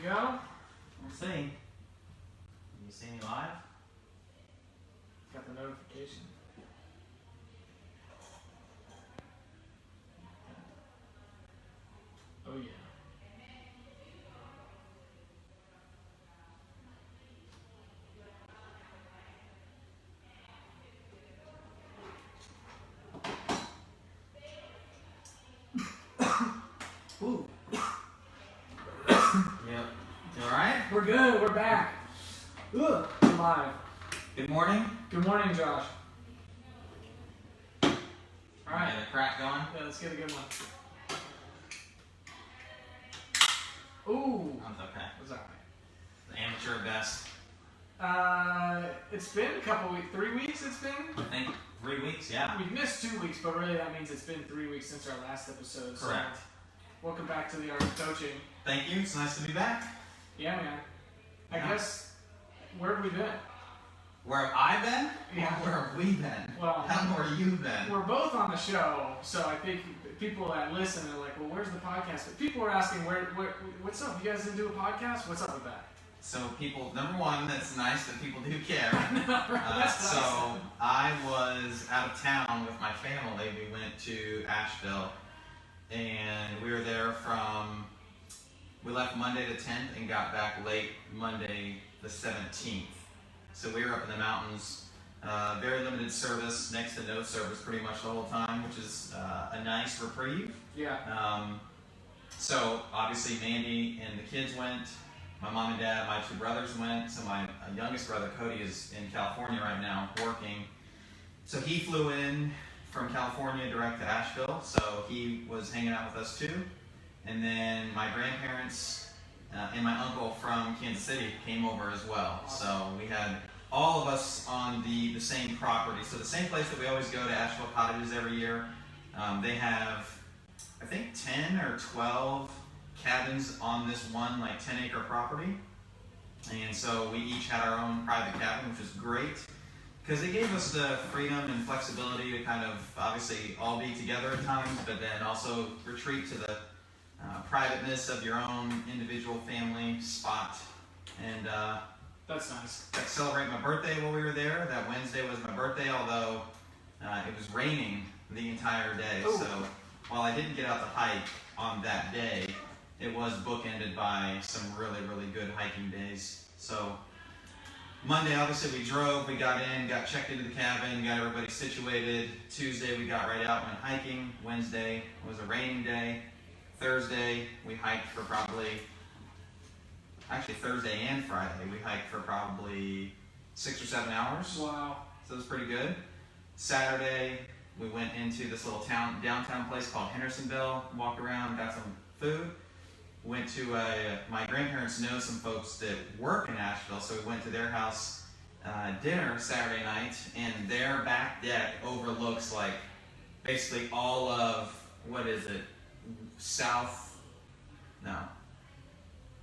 go? We'll see. Can you see me live? Got the notification. Oh yeah. Ooh. Yep. You alright? We're good. We're back. Ugh. We're live. Good morning. Good morning, Josh. All right. Get a crack going. Yeah, let's get a good one. Ooh. That's okay. Was that The amateur at best. right? It's been a couple weeks. 3 weeks it's been? I think 3 weeks, yeah. We've missed 2 weeks, but really that means it's been 3 weeks since our last episode. Correct. So welcome back to the Art of Coaching. Thank you. It's nice to be back. Yeah, man. I Yeah. guess, where have we been? Where have I been? Yeah. Or where have we been? Well, How more you been? we're both on the show, so I think people that listen are like, well, where's the podcast? But people are asking, what's up? You guys didn't do a podcast? What's up with that? So people, number one, it's nice that people do care. That's so nice. I was out of town with my family. We went to Asheville, and we were there we left Monday the 10th and got back late Monday the 17th. So we were up in the mountains, very limited service, next to no service pretty much the whole time, which is a nice reprieve. Yeah. So obviously Mandy and the kids went. My mom and dad, my two brothers went. So my youngest brother, Cody, is in California right now working. So he flew in from California direct to Asheville. So he was hanging out with us too. And then my grandparents and my uncle from Kansas City came over as well. So we had all of us on the same property. So the same place that we always go to, Asheville Cottages, every year. They have, I think, 10 or 12 cabins on this one 10-acre property, and so we each had our own private cabin, which was great because it gave us the freedom and flexibility to kind of obviously all be together at times, but then also retreat to the privateness of your own individual family spot. And That's nice. got to celebrate my birthday while we were there. That Wednesday was my birthday, although it was raining the entire day. Ooh. So while I didn't get out to hike on that day, it was bookended by some really, really good hiking days. So Monday, obviously, we drove, we got in, got checked into the cabin, got everybody situated. Tuesday, we got right out, went hiking. Wednesday was a raining day. Thursday, we hiked for Thursday and Friday, we hiked for probably 6 or 7 hours. Wow. So it was pretty good. Saturday, we went into this little downtown place called Hendersonville, walked around, got some food. Went to my grandparents know some folks that work in Asheville, so we went to their house dinner Saturday night, and their back deck overlooks basically all of,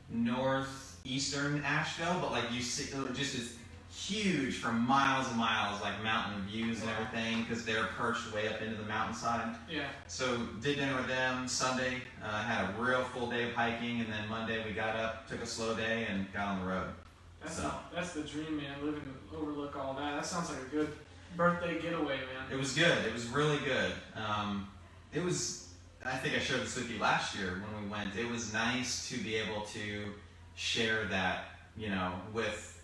northeastern Asheville, but you see just as huge for miles and miles, mountain views and everything, because they're perched way up into the mountainside. Yeah. So did dinner with them. Sunday, had a real full day of hiking, and then Monday we got up, took a slow day, and got on the road. That's the dream, man. Living to overlook all that. That sounds like a good birthday getaway, man. It was good. It was really good. I think I shared this with you last year when we went. It was nice to be able to share that, with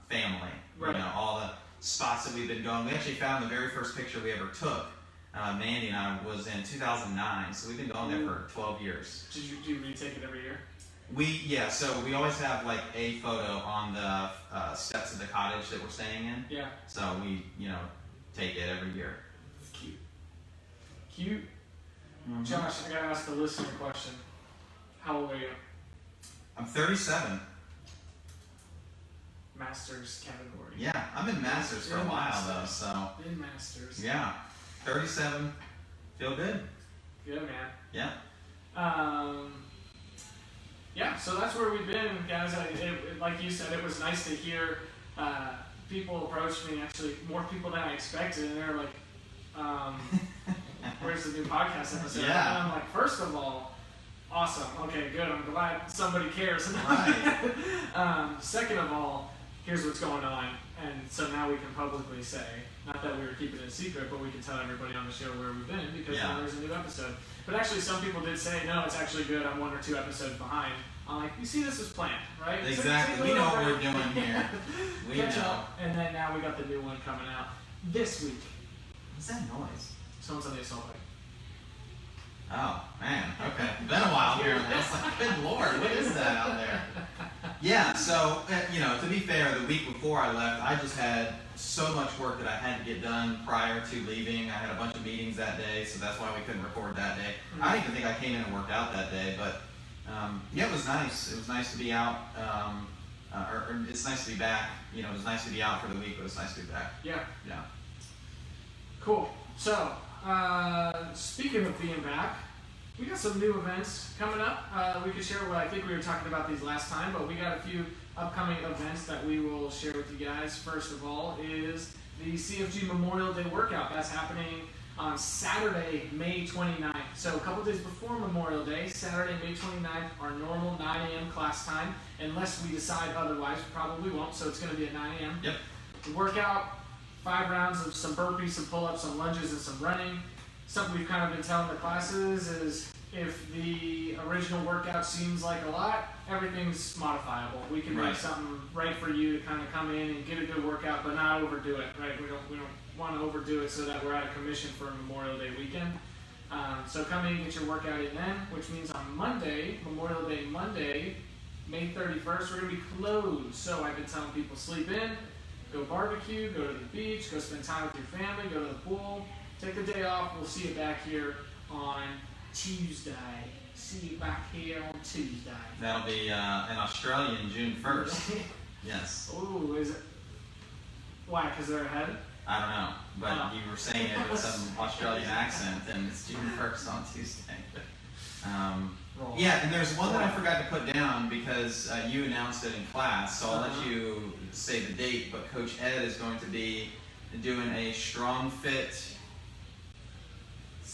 family. Right. All the spots that we've been going. We actually found the very first picture we ever took. Mandy and I was in 2009, so we've been going there for 12 years. Do you retake it every year? So we always have a photo on the steps of the cottage that we're staying in. Yeah. So we, take it every year. It's cute. Cute. Mm-hmm. Josh, I gotta ask the listener a question. How old are you? I'm 37. Masters category. Yeah, I'm in Masters for a while though, so. In Masters. Yeah, 37. Feel good. Good, man. Yeah. Yeah, so that's where we've been, guys. Like you said, it was nice to hear people approach me, actually more people than I expected, and they're like, where's the new podcast episode? Yeah. And I'm like, first of all, Awesome. Okay, good. I'm glad somebody cares. Right. Second of all, here's what's going on. And so now we can publicly say, not that we were keeping it a secret, but we can tell everybody on the show where we've been because now there's a new episode. But actually, some people did say, no, it's actually good. I'm 1 or 2 episodes behind. I'm like, you see, this was planned, right? Exactly. We know what we're doing here. We Catch know. up. And then now we got the new one coming out this week. What's that noise? Someone's on the assault bike. Oh, man. Okay. Been a while here. It's like, good Lord, what is that out there? Yeah, so, to be fair, the week before I left, I just had so much work that I had to get done prior to leaving. I had a bunch of meetings that day, so that's why we couldn't record that day. Mm-hmm. I don't even think I came in and worked out that day, but it was nice. It was nice to be out, or it's nice to be back. It was nice to be out for the week, but it's nice to be back. Yeah. Yeah. Cool. So, speaking of being back, we got some new events coming up. We could share what I think we were talking about these last time, but we got a few upcoming events that we will share with you guys. First of all is the CFG Memorial Day workout. That's happening on Saturday, May 29th. So a couple days before Memorial Day, Saturday, May 29th, our normal 9 a.m. class time, unless we decide otherwise, we probably won't, so it's going to be at 9 a.m. Yep. The workout, 5 rounds of some burpees, some pull-ups, some lunges, and some running. Something we've kind of been telling the classes is if the original workout seems like a lot, everything's modifiable. We can make something right for you to kind of come in and get a good workout, but not overdo it, right? We don't want to overdo it so that we're out of commission for Memorial Day weekend. So come in and get your workout in then, which means on Monday, Memorial Day Monday, May 31st, we're going to be closed. So I've been telling people sleep in, go barbecue, go to the beach, go spend time with your family, go to the pool. Take the day off. We'll see you back here on Tuesday. See you back here on Tuesday. That'll be in Australia in June 1st. Yes. Ooh, is it? Why? Because they're ahead? I don't know, but you were saying it with some Australian accent, and it's June 1st on Tuesday. Yeah, and there's one that I forgot to put down because you announced it in class, so I'll let you say the date, but Coach Ed is going to be doing a StrongFit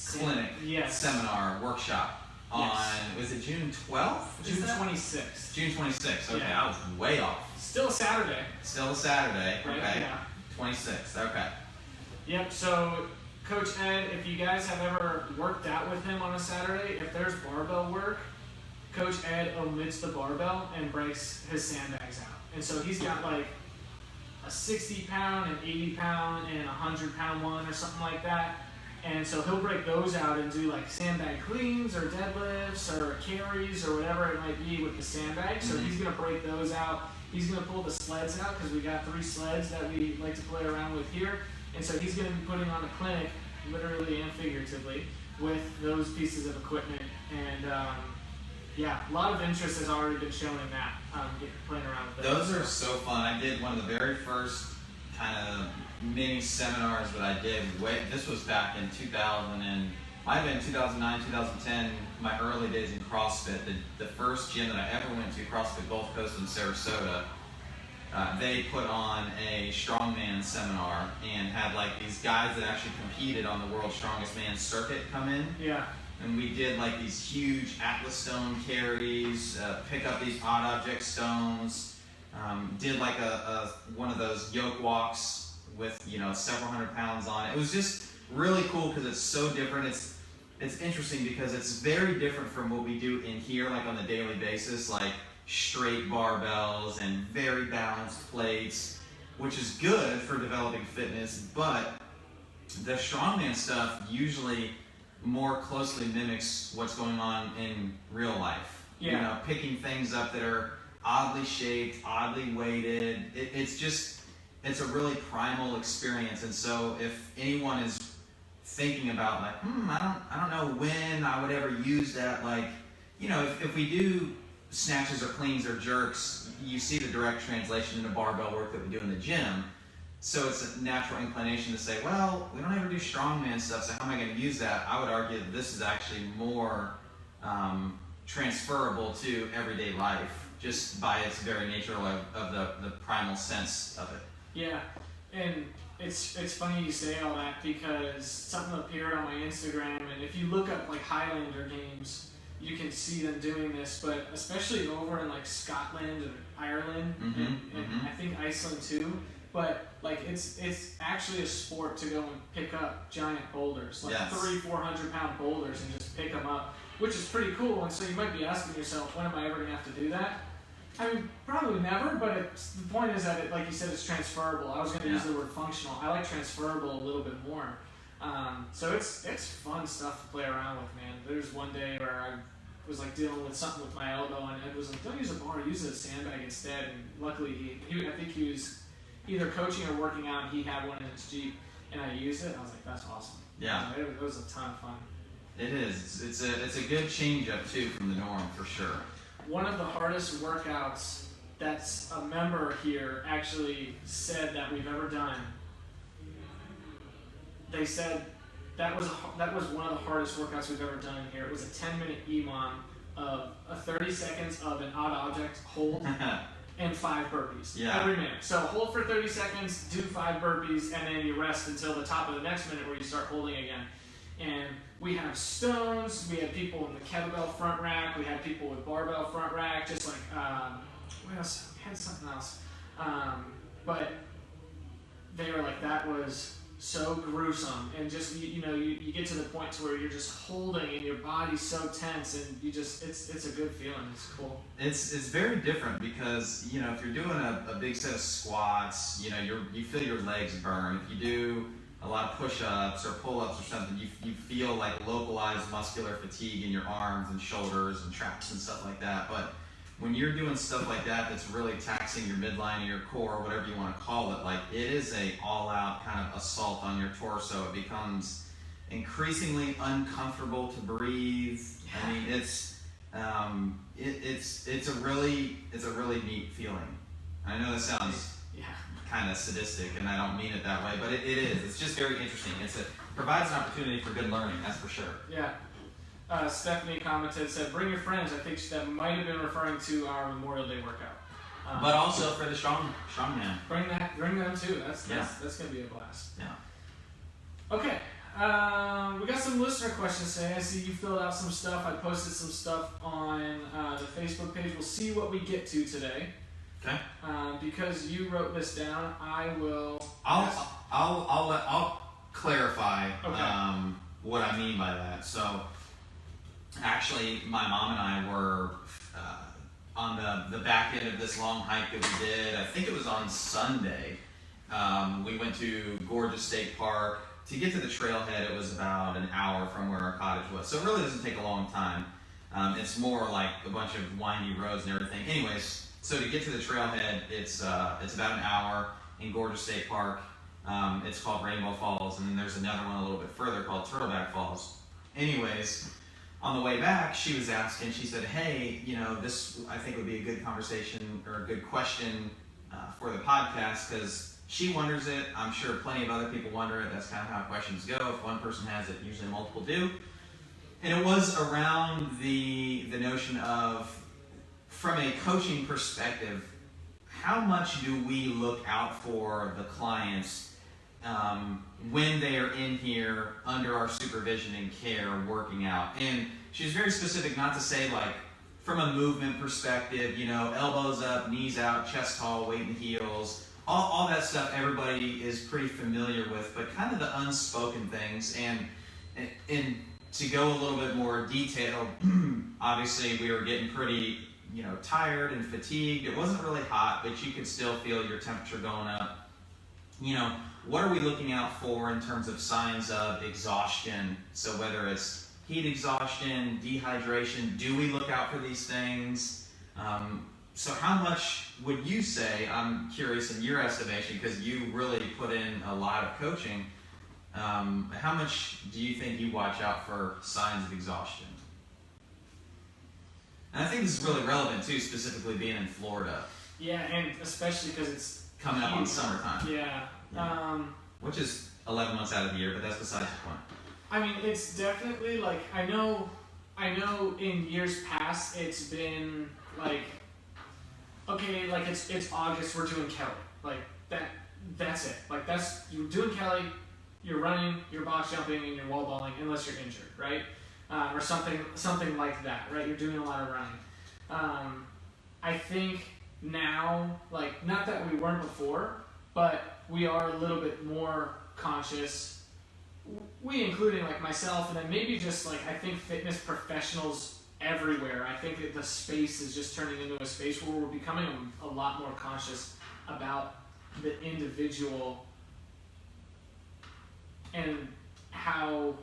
clinic seminar workshop on, was it June 12th? June 26th. June 26th, okay, Yeah. I was way off. Still a Saturday. Still a Saturday, Right, okay. yeah. 26th, okay. Yep, so Coach Ed, if you guys have ever worked out with him on a Saturday, if there's barbell work, Coach Ed omits the barbell and breaks his sandbags out. And so he's got like a 60 pound, an 80 pound, and a 100 pound one or something like that. And so he'll break those out and do like sandbag cleans or deadlifts or carries or whatever it might be with the sandbag. So he's going to break those out. He's going to pull the sleds out because we got 3 sleds that we like to play around with here. And so he's going to be putting on a clinic, literally and figuratively, with those pieces of equipment. And yeah, a lot of interest has already been shown in that, playing around with those. Those are so fun. I did one of the very first kind of mini seminars that I did. This was back in 2000 and might have been 2009, 2010, my early days in CrossFit. The first gym that I ever went to, CrossFit Gulf Coast in Sarasota, they put on a strongman seminar and had like these guys that actually competed on the World's Strongest Man circuit come in. Yeah. And we did like these huge Atlas stone carries, pick up these odd object stones, did like one of those yoke walks with several hundred pounds on it. It was just really cool because it's so different. It's interesting because it's very different from what we do in here, like on a daily basis, like straight barbells and very balanced plates, which is good for developing fitness. But the strongman stuff usually more closely mimics what's going on in real life. Yeah. Picking things up that are oddly shaped, oddly weighted. It's a really primal experience. And so if anyone is thinking about like, I don't know when I would ever use that, like, if we do snatches or cleans or jerks, you see the direct translation into barbell work that we do in the gym. So it's a natural inclination to say, well, we don't ever do strongman stuff, so how am I going to use that? I would argue that this is actually more transferable to everyday life, just by its very nature of the primal sense of it. Yeah, and it's funny you say all that because something appeared on my Instagram, and if you look up like Highlander games, you can see them doing this, but especially over in like Scotland and Ireland, and I think Iceland too. But like it's actually a sport to go and pick up giant boulders, like 300-400 pound boulders, and just pick them up, which is pretty cool. And so you might be asking yourself, when am I ever gonna have to do that? I mean, probably never, but the point is that, it, like you said, it's transferable. I was going to use the word functional. I like transferable a little bit more. So it's fun stuff to play around with, man. There's one day where I was like dealing with something with my elbow, and Ed was like, "Don't use a bar, use a sandbag instead." And luckily, I think he was either coaching or working out, and he had one in his Jeep, and I used it. I was like, "That's awesome." Yeah, it was a ton of fun. It is. It's a good change up too from the norm for sure. One of the hardest workouts that's a member here actually said that we've ever done. They said that was one of the hardest workouts we've ever done here. It was a 10-minute EMOM of 30 seconds of an odd object hold and 5 burpees every minute. So hold for 30 seconds, do 5 burpees, and then you rest until the top of the next minute where you start holding again. And we have stones, we had people in the kettlebell front rack, we had people with barbell front rack, just like, what else? We had something else. But they were like, that was so gruesome. And just, you get to the point to where you're just holding and your body's so tense, and you just, it's a good feeling. It's cool. It's very different because, if you're doing a big set of squats, you feel your legs burn. If you do a lot of push-ups or pull-ups or something, you feel like localized muscular fatigue in your arms and shoulders and traps and stuff like that. But when you're doing stuff like that that's really taxing your midline or your core, whatever you want to call it, like it is a all-out kind of assault on your torso. It becomes increasingly uncomfortable to breathe. I mean, it's a really neat feeling. I know that sounds kind of sadistic, and I don't mean it that way, but it is. It's just very interesting. It provides an opportunity for good learning, that's for sure. Yeah. Stephanie commented, said, "Bring your friends." I think that might have been referring to our Memorial Day workout. But also for the strongman. Bring them too. That's gonna be a blast. Yeah. Okay. We got some listener questions today. I see you filled out some stuff. I posted some stuff on the Facebook page. We'll see what we get to today. Okay. Because you wrote this down, I'll clarify what I mean by that. So, actually, my mom and I were on the back end of this long hike that we did. I think it was on Sunday. We went to Gorgeous State Park. To get to the trailhead, it was about an hour from where our cottage was. So it really doesn't take a long time. It's more like a bunch of windy roads and everything. Anyways, so to get to the trailhead, it's about an hour in Gorgeous State Park. It's called Rainbow Falls, and then there's another one a little bit further called Turtleback Falls. Anyways, on the way back, she was asking, she said, "Hey, this I think would be a good conversation or a good question for the podcast," because she wonders it. I'm sure plenty of other people wonder it. That's kind of how questions go. If one person has it, usually multiple do. And it was around the notion of, from a coaching perspective, how much do we look out for the clients when they are in here under our supervision and care working out? And she's very specific, not to say like from a movement perspective, elbows up, knees out, chest tall, weight in heels, all that stuff everybody is pretty familiar with, but kind of the unspoken things. And to go a little bit more detailed, obviously we were getting pretty tired and fatigued. It wasn't really hot, but you could still feel your temperature going up. What are we looking out for in terms of signs of exhaustion? So whether it's heat exhaustion, dehydration, do we look out for these things? So how much would you say, I'm curious in your estimation, because you really put in a lot of coaching, how much do you think you watch out for signs of exhaustion? And I think this is really relevant too, specifically being in Florida. Yeah, and especially because it's coming up on summertime. Yeah. Which is 11 months out of the year, but that's besides the point. I mean, it's definitely like, I know in years past it's been like, okay, like it's August, we're doing Kelly. Like that's it. Like you're doing Kelly, you're running, you're box jumping, and you're wall balling unless you're injured, right? or something like that, right? You're doing a lot of running. I think now, like, not that we weren't before, but we are a little bit more conscious. We, including like myself, and then maybe just like, I think fitness professionals everywhere. I think that the space is just turning into a space where we're becoming a lot more conscious about the individual and how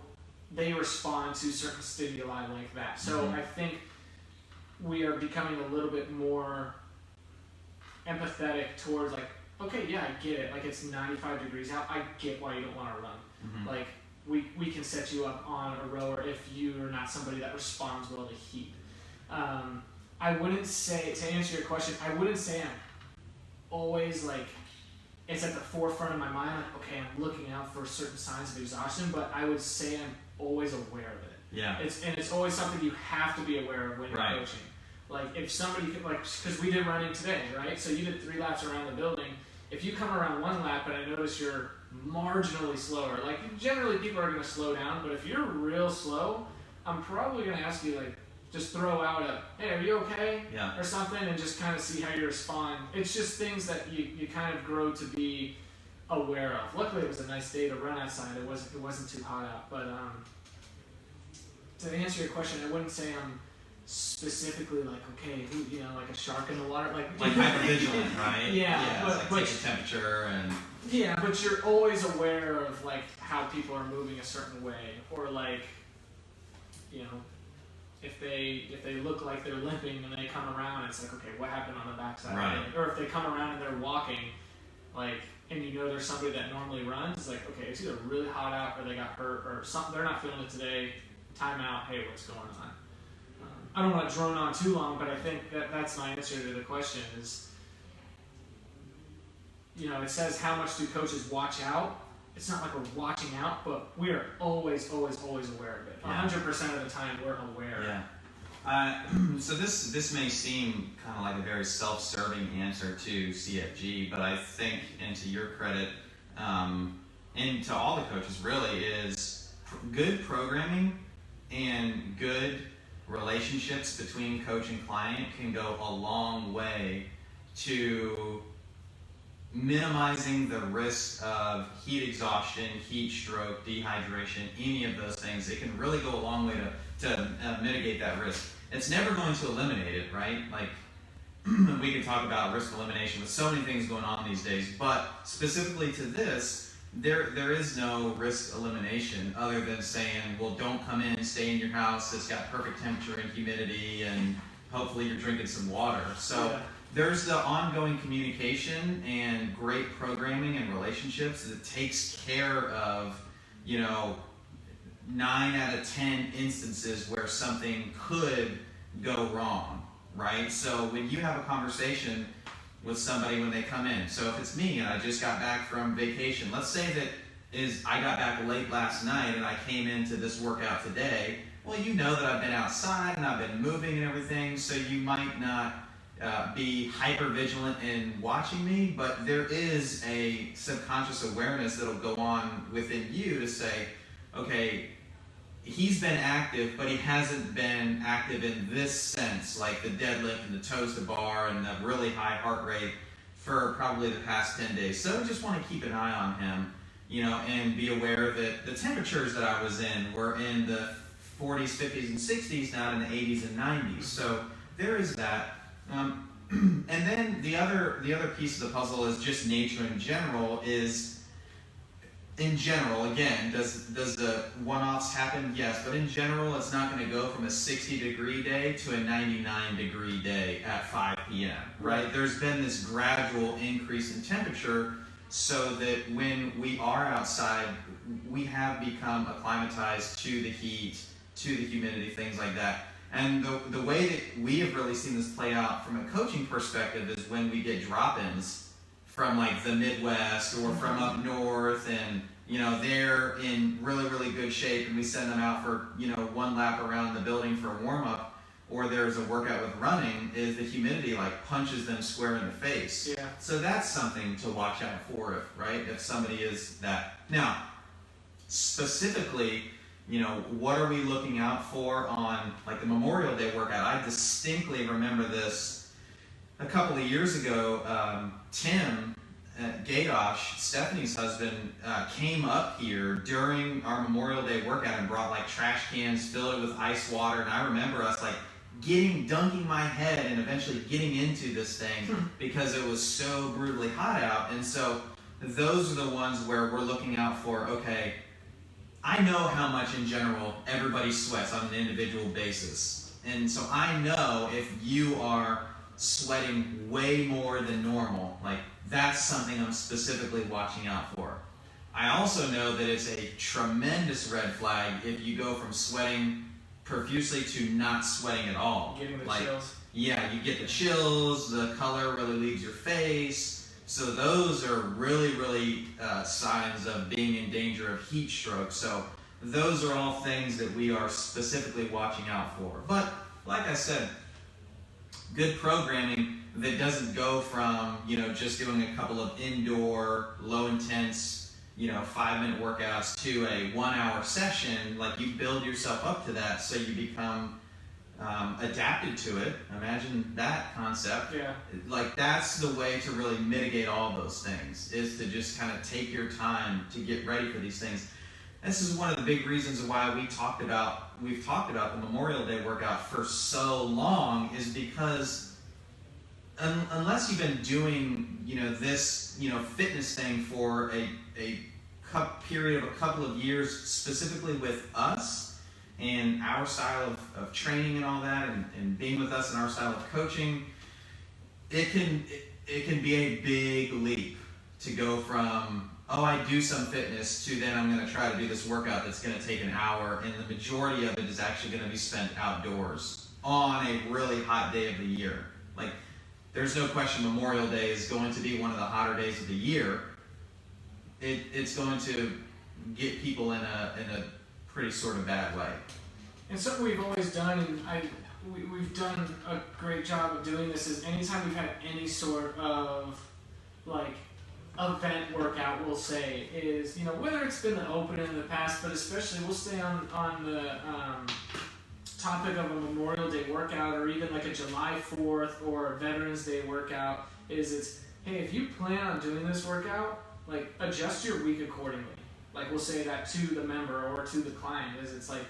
they respond to certain stimuli like that. So I think we are becoming a little bit more empathetic towards like, okay, yeah, I get it. Like, it's 95 degrees out. I get why you don't want to run. Like, we can set you up on a rower if you're not somebody that responds well to heat. I wouldn't say, to answer your question, I wouldn't say I'm always like, it's at the forefront of my mind, like, okay, I'm looking out for certain signs of exhaustion, but I would say I'm always aware of it. Yeah. It's always something you have to be aware of when you're coaching. Like, if somebody could, like, because we did running today, right? So you did 3 laps around the building. If you come around 1 lap and I notice you're marginally slower, like, generally people are going to slow down, but if you're real slow, I'm probably going to ask you, like, just throw out a, hey, are you okay? Yeah. Or something, and just kind of see how you respond. It's just things that you kind of grow to be aware of. Luckily, it was a nice day to run outside. It wasn't too hot out. But to answer your question, I wouldn't say I'm specifically like, okay, who, like a shark in the water, like hypervigilant, right? Yeah, but take the temperature and. Yeah, but you're always aware of like how people are moving a certain way, or like, if they look like they're limping and they come around, it's like, okay, what happened on the backside? Right. Or if they come around and they're walking, like, and there's somebody that normally runs, it's like, okay, it's either really hot out or they got hurt or something. They're not feeling it today. Time out. Hey, what's going on? I don't want to drone on too long, but I think that's my answer to the question is, it says how much do coaches watch out? It's not like we're watching out, but we are always, always, always aware of it. 100% of the time, we're aware. Yeah. So this may seem kind of like a very self-serving answer to CFG, but I think, and to your credit, and to all the coaches really, is good programming and good relationships between coach and client can go a long way to minimizing the risk of heat exhaustion, heat stroke, dehydration, any of those things. It can really go a long way to mitigate that risk. It's never going to eliminate it, right? Like, we can talk about risk elimination with so many things going on these days, but specifically to this, there is no risk elimination other than saying, well, don't come in, stay in your house, it's got perfect temperature and humidity, and hopefully you're drinking some water. So there's the ongoing communication and great programming and relationships that takes care of, 9 out of 10 instances where something could go wrong, right? So when you have a conversation with somebody when they come in, so if it's me and I just got back from vacation, let's say I got back late last night and I came into this workout today, well, that I've been outside and I've been moving and everything, so you might not be hyper vigilant in watching me, but there is a subconscious awareness that'll go on within you to say, okay, he's been active, but he hasn't been active in this sense, like the deadlift and the toes to bar and the really high heart rate for probably the past 10 days. So I just want to keep an eye on him, and be aware that the temperatures that I was in were in the 40s, 50s, and 60s, not in the 80s and 90s. So there is that. And then the other piece of the puzzle is just nature in general. Again, does the one-offs happen? Yes, but in general, it's not going to go from a 60-degree day to a 99-degree day at 5 p.m., right? There's been this gradual increase in temperature so that when we are outside, we have become acclimatized to the heat, to the humidity, things like that. And the way that we have really seen this play out from a coaching perspective is when we get drop-ins from like the Midwest or from up north, and they're in really, really good shape, and we send them out for 1 lap around the building for a warm-up, or there's a workout with running, is the humidity like punches them square in the face. Yeah. So that's something to watch out for, if somebody is that. Now, specifically, what are we looking out for on like the Memorial Day workout? I distinctly remember this a couple of years ago. Tim Gadosh, Stephanie's husband, came up here during our Memorial Day workout and brought like trash cans, filled it with ice water, and I remember us like dunking my head and eventually getting into this thing because it was so brutally hot out. And so those are the ones where we're looking out for, okay, I know how much in general everybody sweats on an individual basis. And so I know if you are sweating way more than normal, like that's something I'm specifically watching out for. I also know that it's a tremendous red flag if you go from sweating profusely to not sweating at all. Getting the like, chills. Yeah, you get the chills, the color really leaves your face. So those are really, really signs of being in danger of heat stroke. So those are all things that we are specifically watching out for. But like I said, good programming that doesn't go from, just doing a couple of indoor, low intense, 5-minute workouts to a 1-hour session. Like you build yourself up to that so you become adapted to it. Imagine that concept. Yeah. Like that's the way to really mitigate all those things, is to just kind of take your time to get ready for these things. This is one of the big reasons why we've talked about the Memorial Day workout for so long, is because unless you've been doing, this, fitness thing for a period of a couple of years, specifically with us and our style of training and all that, and being with us and our style of coaching, it can be a big leap to go from, I do some fitness, to then I'm going to try to do this workout that's going to take an hour, and the majority of it is actually going to be spent outdoors on a really hot day of the year. Like, there's no question Memorial Day is going to be one of the hotter days of the year. It's going to get people in a pretty sort of bad way. And something we've always done, and we've done a great job of doing this, is anytime we've had any sort of like event workout, we'll say, is, whether it's been the open in the past, but especially we'll stay on the topic of a Memorial Day workout, or even like a July 4th or a Veterans Day workout, it's, hey, if you plan on doing this workout, like adjust your week accordingly. Like we'll say that to the member or to the client, it's like,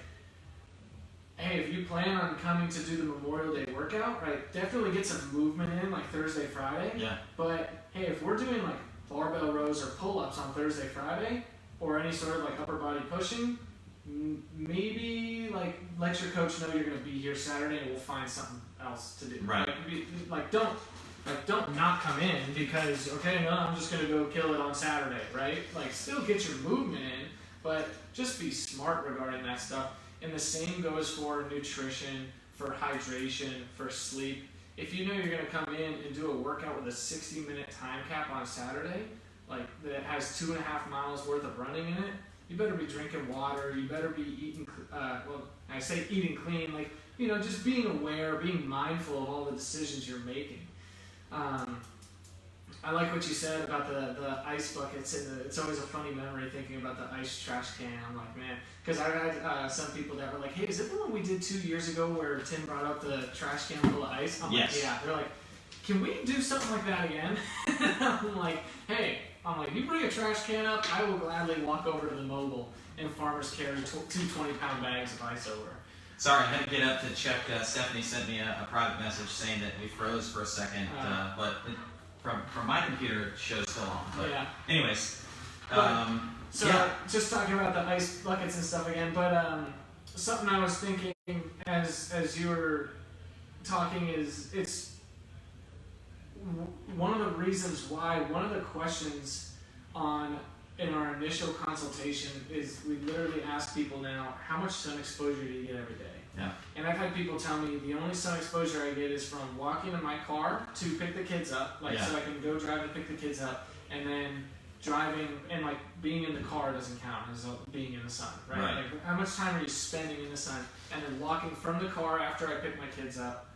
hey, if you plan on coming to do the Memorial Day workout, right, definitely get some movement in like Thursday, Friday. Yeah. But hey, if we're doing like barbell rows or pull-ups on Thursday, Friday, or any sort of like upper body pushing, maybe like let your coach know you're going to be here Saturday and we'll find something else to do. Right. Don't not come in because, okay, no, I'm just going to go kill it on Saturday, right? Like still get your movement in, but just be smart regarding that stuff. And the same goes for nutrition, for hydration, for sleep. If you know you're going to come in and do a workout with a 60-minute time cap on Saturday, like that has 2.5 miles worth of running in it, you better be drinking water, you better be eating, I say eating clean, like, just being aware, being mindful of all the decisions you're making. I like what you said about the ice buckets, and it's always a funny memory thinking about the ice trash can. I'm like, man, because I had some people that were like, hey, is it the one we did 2 years ago where Tim brought up the trash can full of ice? I'm yes. like, yeah. They're like, can we do something like that again? I'm like, hey, you bring a trash can up, I will gladly walk over to the mobile and farmers carry two 20-pound bags of ice over. Sorry, I had to get up to check. Stephanie sent me a private message saying that we froze for a second, but from my computer it shows still on. But yeah. Anyways, just talking about the ice buckets and stuff again. But something I was thinking as you were talking is it's one of the reasons why one of the questions in our initial consultation is we literally ask people now, how much sun exposure do you get every day? Yeah. And I've had people tell me the only sun exposure I get is from walking in my car to pick the kids up, so I can go drive and pick the kids up, and then driving and being in the car doesn't count as being in the sun, right? Like how much time are you spending in the sun, and then walking from the car after I pick my kids up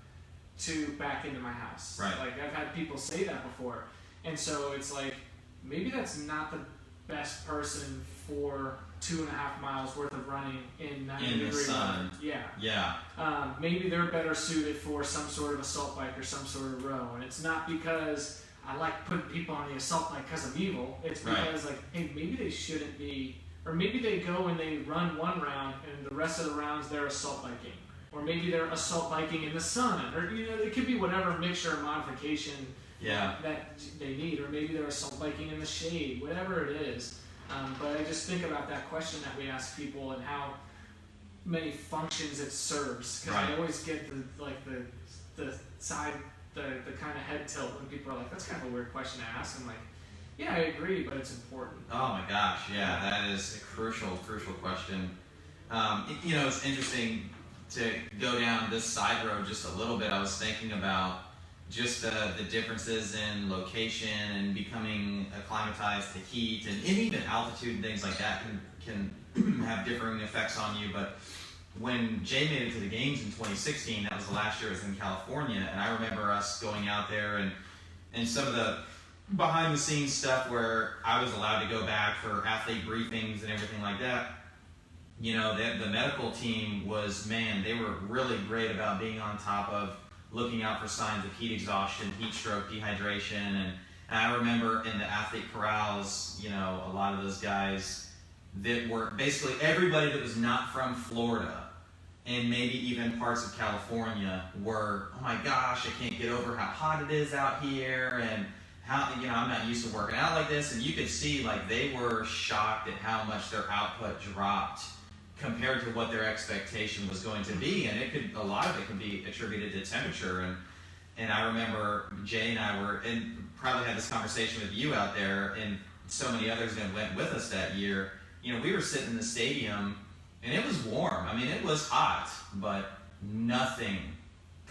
to back into my house. Right. Like I've had people say that before, and so it's like maybe that's not the best person for 2.5 miles worth of running in 90 in the degree sun. weather. Yeah. Maybe they're better suited for some sort of assault bike or some sort of row. And it's not because I like putting people on the assault bike because I'm evil. It's because, like, hey, maybe they shouldn't be, or maybe they go and they run one round and the rest of the rounds they're assault biking. Or maybe they're assault biking in the sun. Or, you know, it could be whatever mixture or modification that they need. Or maybe they're assault biking in the shade, whatever it is. But I just think about that question that we ask people and how many functions it serves. Because I always get the side, the kind of head tilt when people are like, that's kind of a weird question to ask. I'm like, yeah, I agree, but it's important. Oh my gosh, yeah, that is a crucial question. You know, it's interesting to go down this side road just a little bit. I was thinking about just the differences in location and becoming acclimatized to heat and even altitude and things like that can have differing effects on you. But when Jay made it to the games in 2016, that was the last year I was in California, and I remember us going out there and some of the behind the scenes stuff where I was allowed to go back for athlete briefings and everything like that. You know, the medical team was, man, they were really great about being on top of looking out for signs of heat exhaustion, heat stroke, dehydration, and I remember in the athlete corrals, you know, a lot of those guys that were basically everybody that was not from Florida and maybe even parts of California were, oh my gosh, I can't get over how hot it is out here, and how, you know, I'm not used to working out like this. And you could see like they were shocked at how much their output dropped compared to what their expectation was going to be. And a lot of it could be attributed to temperature. And I remember Jay and I were, and probably had this conversation with you out there, and so many others that went with us that year. You know, we were sitting in the stadium and it was warm. I mean, it was hot, but nothing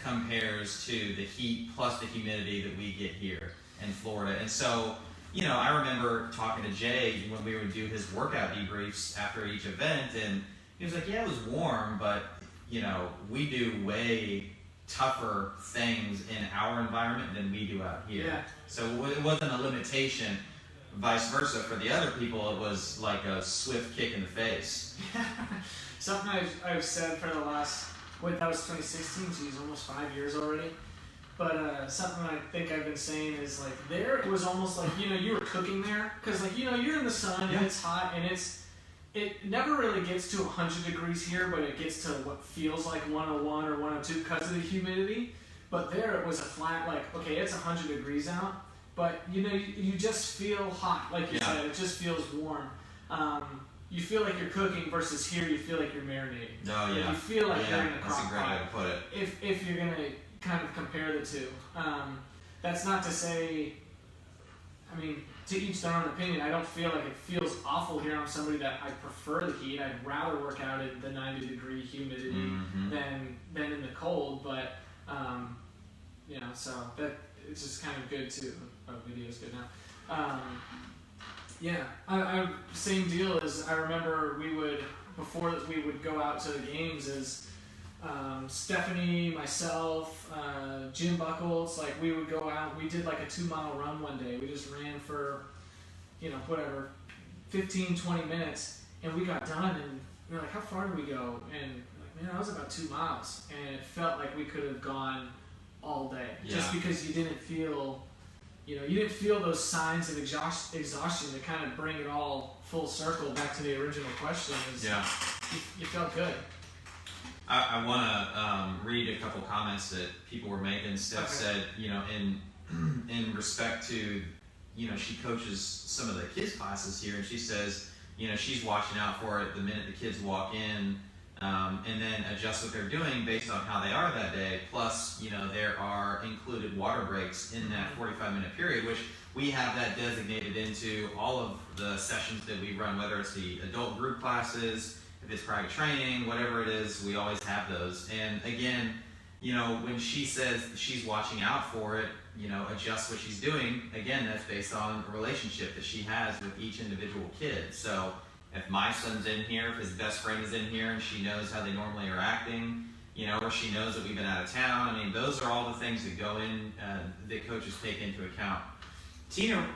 compares to the heat plus the humidity that we get here in Florida. And so, you know, I remember talking to Jay when we would do his workout debriefs after each event, and he was like, yeah, it was warm, but, you know, we do way tougher things in our environment than we do out here. Yeah. So it wasn't a limitation. Vice versa, for the other people, it was like a swift kick in the face. Something I've said for the last, that was 2016, geez, almost 5 years already. But something I think I've been saying is, like, there it was almost like, you know, you were cooking there. Because, like, you know, you're in the sun and it's hot, and it never really gets to 100 degrees here, but it gets to what feels like 101 or 102 because of the humidity. But there it was a flat, like, okay, it's 100 degrees out, but, you know, you just feel hot, like you said. It just feels warm. You feel like you're cooking versus here you feel like you're marinating. Oh, yeah. You feel like you're in a crock pot. That's a great way to put it. If you're going to kind of compare the two. That's not to say, I mean, to each their own opinion. I don't feel like it feels awful here. I'm somebody that I prefer the heat. I'd rather work out at the 90 degree humidity than in the cold, but you know, so that it's just kind of good too. Oh, video's good now. I same deal as I remember before we would go out to the games is Stephanie, myself, Jim Buckles, like we would go out, we did like a 2-mile run one day. We just ran for, you know, whatever, 15, 20 minutes, and we got done and we were like, how far did we go? And like, man, that was about 2 miles, and it felt like we could have gone all day, just because you didn't feel those signs of exhaustion that kind of bring it all full circle back to the original question. You felt good. I want to read a couple comments that people were making. Steph said, you know, in respect to, you know, she coaches some of the kids' classes here, and she says, you know, she's watching out for it the minute the kids walk in, and then adjust what they're doing based on how they are that day. Plus, you know, there are included water breaks in that 45-minute period, which we have that designated into all of the sessions that we run, whether it's the adult group classes, if it's private training, whatever it is, we always have those. And again, you know, when she says she's watching out for it, you know, adjust what she's doing, again, that's based on a relationship that she has with each individual kid. So if my son's in here, if his best friend is in here and she knows how they normally are acting, you know, or she knows that we've been out of town, I mean, those are all the things that go in, that coaches take into account. Tina,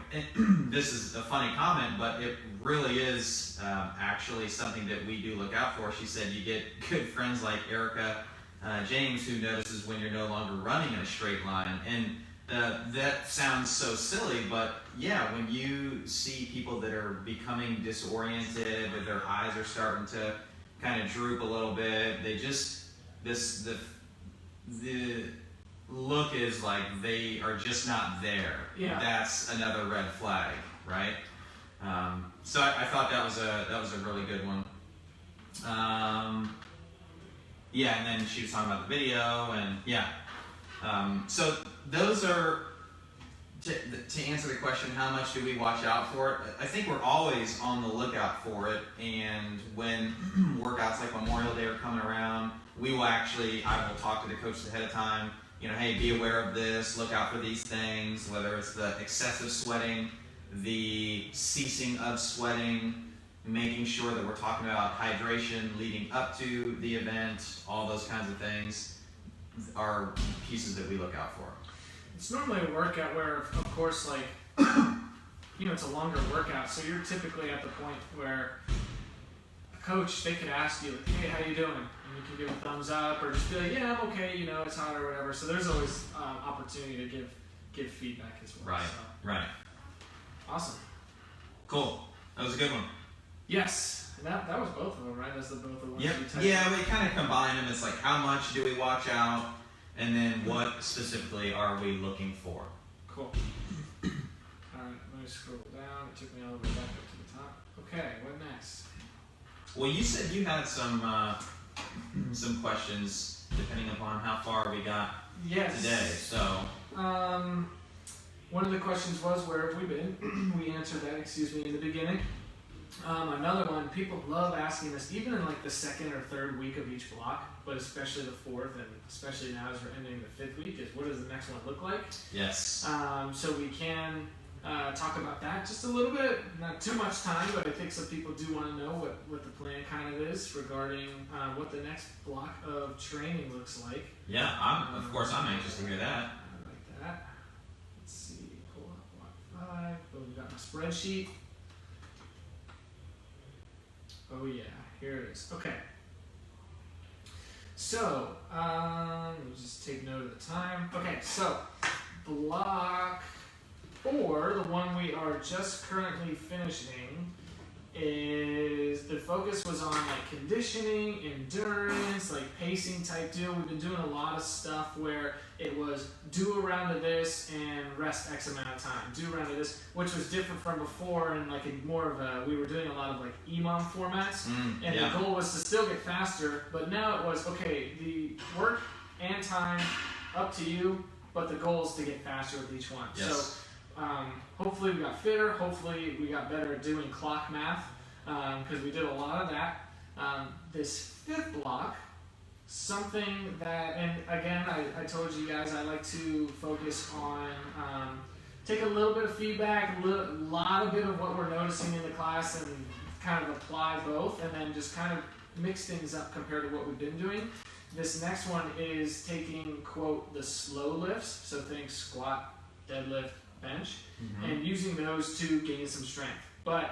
this is a funny comment, but it really is actually something that we do look out for. She said you get good friends like Erica James, who notices when you're no longer running in a straight line. And that sounds so silly, but yeah, when you see people that are becoming disoriented, or their eyes are starting to kind of droop a little bit, they just, the look is like they are just not there. Yeah. That's another red flag, right? So I thought that was a really good one. Yeah, and then she was talking about the video, and yeah. So those are, to answer the question, how much do we watch out for it? I think we're always on the lookout for it, and when workouts like Memorial Day are coming around, I will talk to the coaches ahead of time, hey, be aware of this, look out for these things, whether it's the excessive sweating, the ceasing of sweating, making sure that we're talking about hydration leading up to the event, all those kinds of things are pieces that we look out for. It's normally a workout where, of course, like, it's a longer workout, so you're typically at the point where a coach, they could ask you, like, hey, how you doing? And you can give a thumbs up, or just be like, yeah, I'm okay, it's hot or whatever. So there's always opportunity to give feedback as well. Right, so. right. Awesome. Cool. That was a good one. Yes. And that was both of them, right? That's both the ones Yep. you typed. Yeah, we kind of combine them. It's like, how much do we watch out? And then what specifically are we looking for? Cool. Alright, let me scroll down. It took me all the way back up to the top. Okay, what next? Well, you said you had some questions depending upon how far we got today. So one of the questions was, where have we been? We answered that, in the beginning. Another one, people love asking us, even in like the second or third week of each block, but especially the fourth, and especially now as we're ending the fifth week, is what does the next one look like? Yes. So we can talk about that just a little bit, not too much time, but I think some people do want to know what the plan kind of is regarding what the next block of training looks like. Yeah, of course I'm anxious to hear that. I like that. Let's see, pull up block 5. Oh, we got my spreadsheet. Oh yeah, here it is. Okay. So, let me just take note of the time. Okay, so block 4, the one we are just currently finishing, is the focus was on like conditioning, endurance, like pacing type deal. We've been doing a lot of stuff where it was do a round of this and rest X amount of time. Do a round of this, which was different from before, and like more of a, we were doing a lot of like EMOM formats, and the goal was to still get faster, but now it was, okay, the work and time up to you, but the goal is to get faster with each one. Yes. So hopefully we got fitter, hopefully we got better at doing clock math, because we did a lot of that. This fifth block, something that, and again, I told you guys I like to focus on, take a little bit of feedback, a lot of bit of what we're noticing in the class, and kind of apply both, and then just kind of mix things up compared to what we've been doing. This next one is taking, quote, the slow lifts, so think squat, deadlift, bench, and using those to gain some strength. But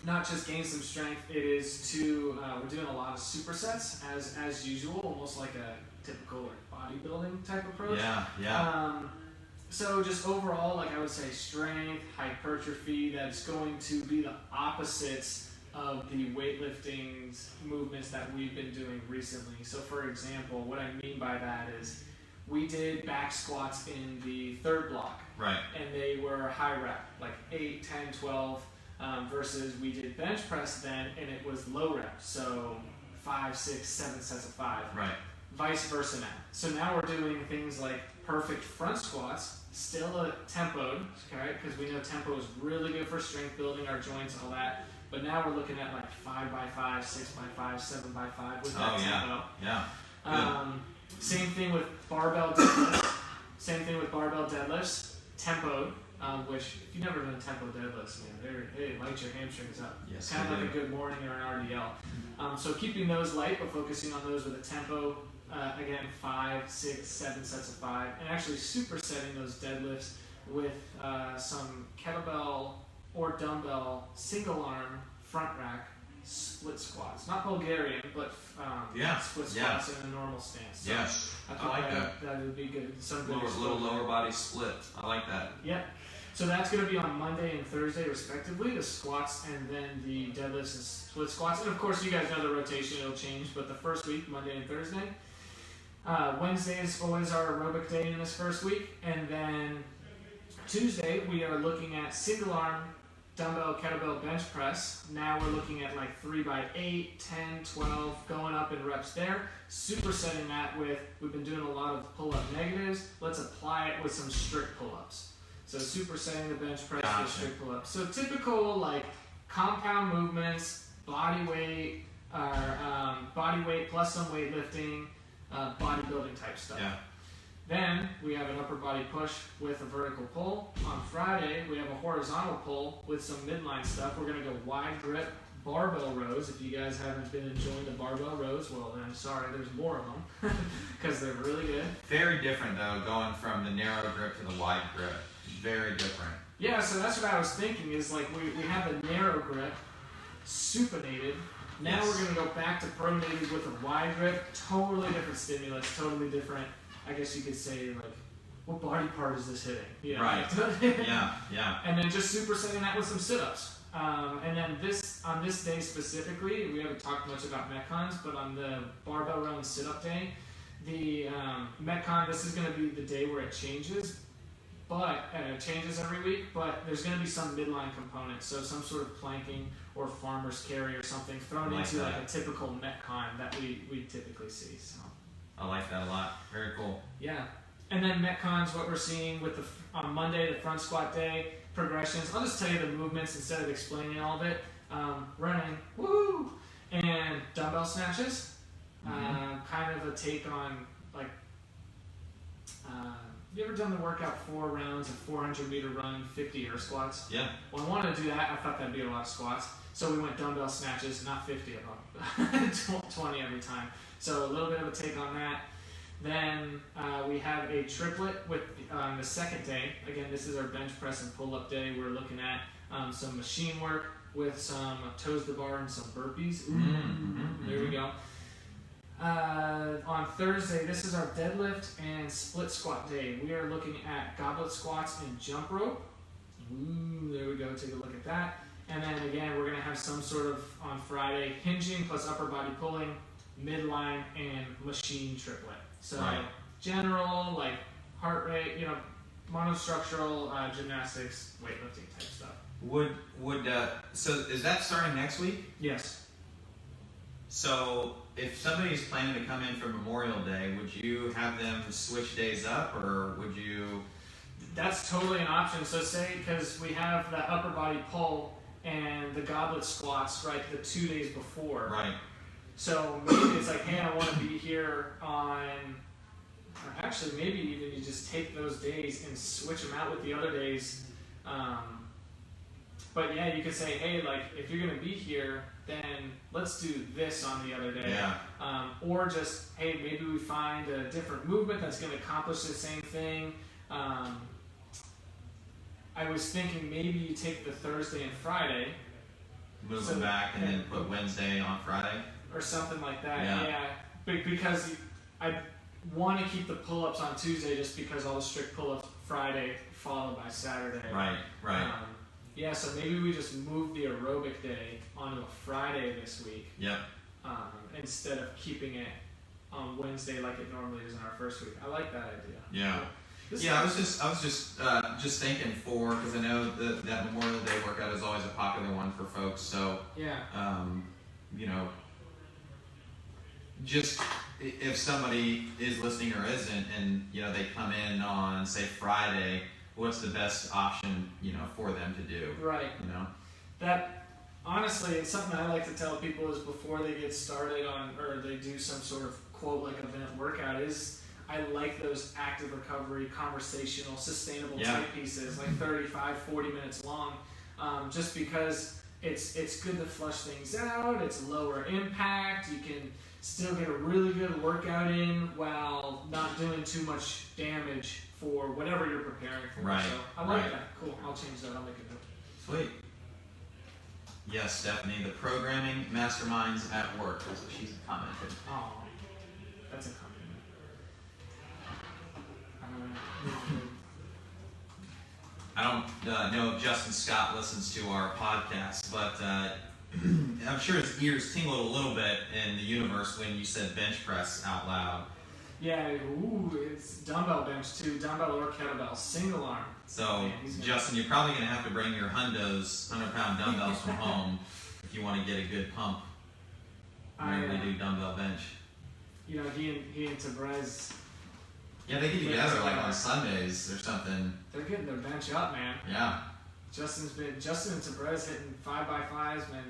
not just gain some strength, it is to, we're doing a lot of supersets as usual, almost like a typical like bodybuilding type approach. Yeah. So just overall, like I would say, strength, hypertrophy, that's going to be the opposites of the weightlifting movements that we've been doing recently. So for example, what I mean by that is we did back squats in the third block. Right. And they were high rep, like 8, 10, 12, versus we did bench press then, and it was low rep, so 5, 6, 7 sets of 5. Right. Vice versa now. So now we're doing things like perfect front squats, still a tempoed, okay, because we know tempo is really good for strength building, our joints, all that. But now we're looking at like 5x5, 6x5, 7x5 with that tempo. Yeah. Same thing with barbell deadlifts. Tempoed, which if you've never done tempo deadlifts, man, they light your hamstrings up. Yes, kind of like a good morning or an RDL. So keeping those light, but focusing on those with a tempo. Again, 5, 6, 7 sets of 5, and actually supersetting those deadlifts with some kettlebell or dumbbell single arm front rack split squats. Not Bulgarian, but split squats in a normal stance. So yes, I like that. That would be good. Some good little lower body split. I like that. Yep. So that's going to be on Monday and Thursday, respectively, the squats and then the deadlifts and split squats. And of course, you guys know the rotation, it'll change, but the first week, Monday and Thursday. Wednesday is always our aerobic day in this first week. And then Tuesday, we are looking at single arm dumbbell kettlebell bench press. Now we're looking at like 3x8, 10, 12, going up in reps there. Supersetting that with, we've been doing a lot of pull-up negatives. Let's apply it with some strict pull-ups. So supersetting the bench press with strict pull-ups. So typical like compound movements, body weight plus some weightlifting, bodybuilding type stuff. Yeah. Then we have an upper body push with a vertical pull. On Friday, we have a horizontal pull with some midline stuff. We're going to go wide grip barbell rows. If you guys haven't been enjoying the barbell rows, well then I'm sorry, there's more of them because they're really good. Very different though, going from the narrow grip to the wide grip. Very different. Yeah, so that's what I was thinking is like we have the narrow grip, supinated. Now we're going to go back to pronated with a wide grip. Totally different stimulus, totally different, I guess you could say, like, what body part is this hitting? You know? Right. yeah. And then just supersetting that with some sit-ups. And then on this day specifically, we haven't talked much about Metcons, but on the barbell row and sit-up day, the Metcon, this is going to be the day where it changes. But it changes every week, but there's going to be some midline component, so some sort of planking or farmer's carry or something thrown into like a typical Metcon that we typically see. So I like that a lot. Very cool. Yeah, and then Metcons, what we're seeing with on Monday, the front squat day progressions. I'll just tell you the movements instead of explaining all of it. Running, woo, and dumbbell snatches. Kind of a take on like. You ever done the workout 4 rounds of 400-meter run, 50 air squats? Yeah. When I wanted to do that, I thought that'd be a lot of squats. So we went dumbbell snatches, not 50 of them, 20 every time. So a little bit of a take on that. Then we have a triplet with the second day. Again, this is our bench press and pull-up day. We're looking at some machine work with some toes to the bar and some burpees. There we go. On Thursday, this is our deadlift and split squat day. We are looking at goblet squats and jump rope. There we go, take a look at that. And then again, we're going to have some sort of, on Friday, hinging plus upper body pulling, midline, and machine triplet. So general, like heart rate, monostructural gymnastics, weightlifting type stuff. So is that starting next week? Yes. So if somebody's planning to come in for Memorial Day, would you have them switch days up, or would you? That's totally an option. So say, because we have the upper body pull and the goblet squats, right, the 2 days before. Right. So maybe it's like, hey, I want to be here on, or actually maybe even you just take those days and switch them out with the other days. But yeah, you could say, hey, like, if you're going to be here, then let's do this on the other day. Yeah. Or just, hey, maybe we find a different movement that's going to accomplish the same thing. I was thinking maybe you take the Thursday and Friday. Move them back and then put Wednesday on Friday? Or something like that, yeah. Because I want to keep the pull-ups on Tuesday just because all the strict pull-ups Friday followed by Saturday. Right. Yeah, so maybe we just move the aerobic day onto a Friday this week. Yep. Instead of keeping it on Wednesday like it normally is in our first week. I like that idea. Yeah. I was just thinking because I know that Memorial Day workout is always a popular one for folks. So just if somebody is listening or isn't, and they come in on say Friday, what's the best option for them to do? Right. That honestly, it's something I like to tell people is before they get started on or they do some sort of quote like event workout is. I like those active recovery, conversational, sustainable type pieces, like 35, 40 minutes long, just because it's good to flush things out, it's lower impact, you can still get a really good workout in while not doing too much damage for whatever you're preparing for. Right. So I like right. that. Cool. I'll change that. I'll make it. Sweet. Yes, Stephanie, the programming masterminds at work. That's what she's commented. Oh, that's a compliment. I don't know if Justin Scott listens to our podcast, but I'm sure his ears tingled a little bit in the universe when you said bench press out loud. Yeah, it's dumbbell bench too, dumbbell or kettlebell, single arm. So, Justin, you're probably going to have to bring your hundos, 100-pound dumbbells from home if you want to get a good pump whenever you do dumbbell bench. You know, he and Tabrez. Yeah, they get together like on Sundays or something. They're getting their bench up, man. Yeah. Justin and Tabrez hitting 5x5s, man.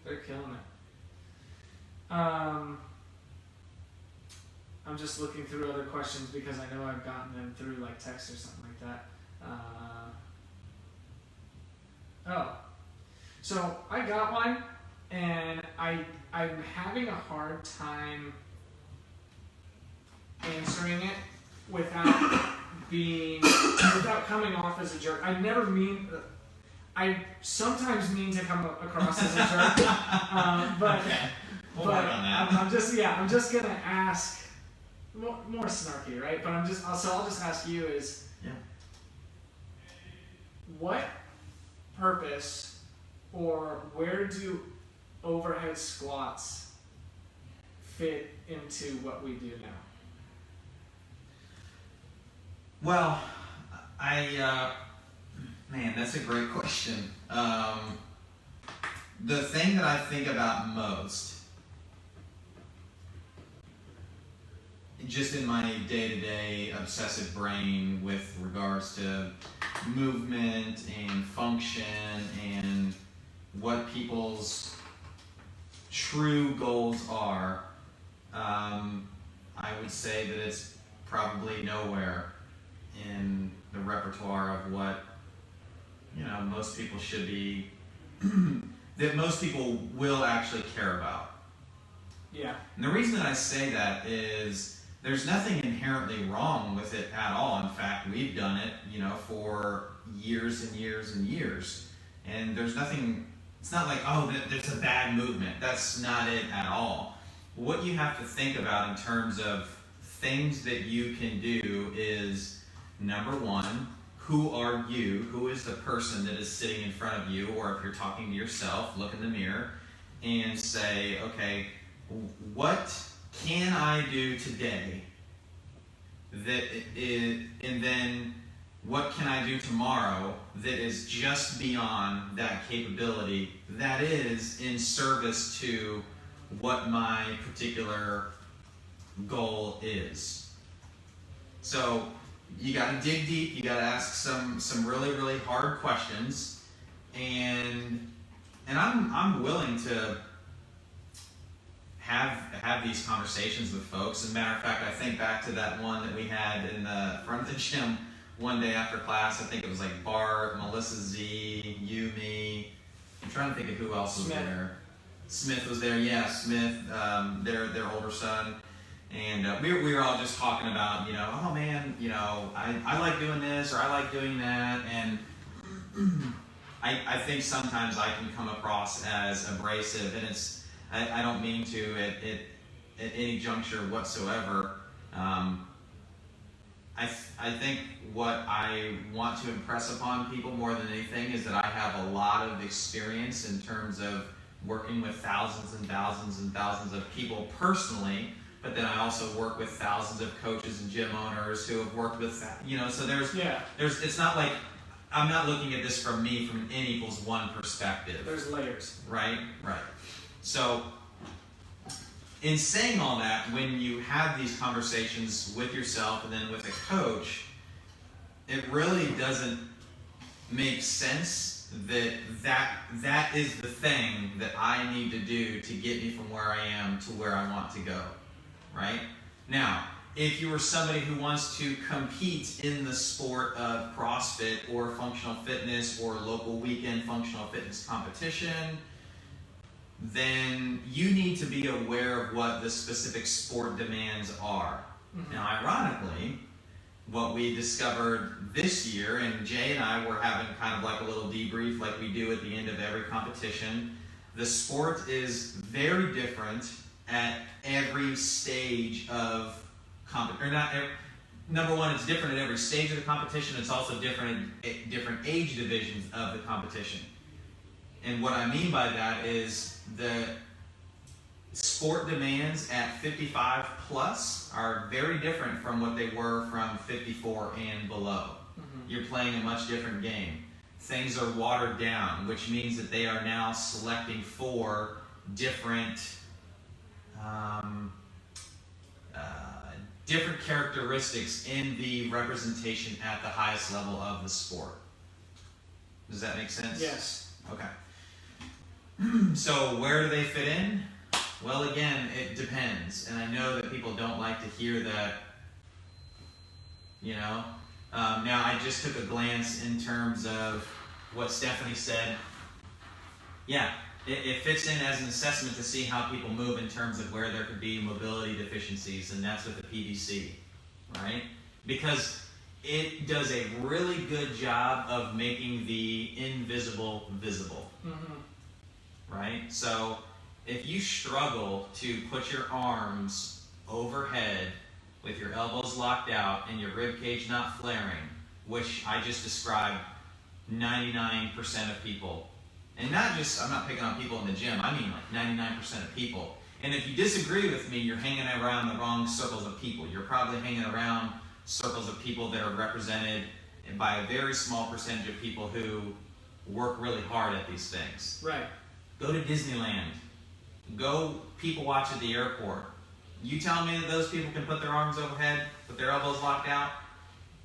They're killing it. I'm just looking through other questions because I know I've gotten them through like text or something like that. So I got one, and I'm having a hard time answering it without coming off as a jerk. I sometimes mean to come across as a jerk, but okay. We'll but work on that. I'm just gonna ask more snarky, right? But I'll just ask you is, what purpose or where do overhead squats fit into what we do now? Well, man, that's a great question. The thing that I think about most, just in my day-to-day obsessive brain with regards to movement and function and what people's true goals are, I would say that it's probably nowhere in the repertoire of what, most people should be, that most people will actually care about. Yeah. And the reason that I say that is there's nothing inherently wrong with it at all. In fact, we've done it, for years and years and years. And there's nothing, it's not like, it's a bad movement. That's not it at all. What you have to think about in terms of things that you can do is, number one, who are you? Who is the person that is sitting in front of you? Or if you're talking to yourself, look in the mirror and say, okay, what can I do today and then what can I do tomorrow that is just beyond that capability, that is in service to what my particular goal is. So you got to dig deep. You got to ask some really, really hard questions, and I'm willing to have these conversations with folks. As a matter of fact, I think back to that one that we had in the front of the gym one day after class. I think it was like Bart, Melissa Z, you, me. I'm trying to think of who else was there. Smith was there. Yeah, Smith, their older son. And we were all just talking about, oh man, I like doing this or I like doing that. And I think sometimes I can come across as abrasive, and I don't mean to at any juncture whatsoever. I think what I want to impress upon people more than anything is that I have a lot of experience in terms of working with thousands and thousands and thousands of people personally, but then I also work with thousands of coaches and gym owners who have worked with, so there's, it's not like, I'm not looking at this from me from N equals 1 perspective. There's layers. Right. So, in saying all that, when you have these conversations with yourself and then with a coach, it really doesn't make sense that is the thing that I need to do to get me from where I am to where I want to go, right? Now, if you are somebody who wants to compete in the sport of CrossFit or functional fitness or local weekend functional fitness competition, then you need to be aware of what the specific sport demands are. Mm-hmm. Now, ironically, what we discovered this year, and Jay and I were having kind of like a little debrief like we do at the end of every competition, the sport is very different at every stage of number one, it's different at every stage of the competition. It's also different at different age divisions of the competition. And what I mean by that is the sport demands at 55 plus are very different from what they were from 54 and below. Mm-hmm. You're playing a much different game. Things are watered down, which means that they are now selecting for different different characteristics in the representation at the highest level of the sport. Does that make sense? Yes. Okay. So where do they fit in? Well, again, it depends. And I know that people don't like to hear that, you know. Now, I just took a glance in terms of what Stephanie said. Yeah, it fits in as an assessment to see how people move in terms of where there could be mobility deficiencies, and that's with the PDC, right? Because it does a really good job of making the invisible visible, right? So if you struggle to put your arms overhead with your elbows locked out and your rib cage not flaring, which I just described 99% of people, and not just, I'm not picking on people in the gym, I mean like 99% of people. And if you disagree with me, you're hanging around the wrong circles of people. You're probably hanging around circles of people that are represented by a very small percentage of people who work really hard at these things. Right. Go to Disneyland. Go people watch at the airport. You tell me that those people can put their arms overhead with their elbows locked out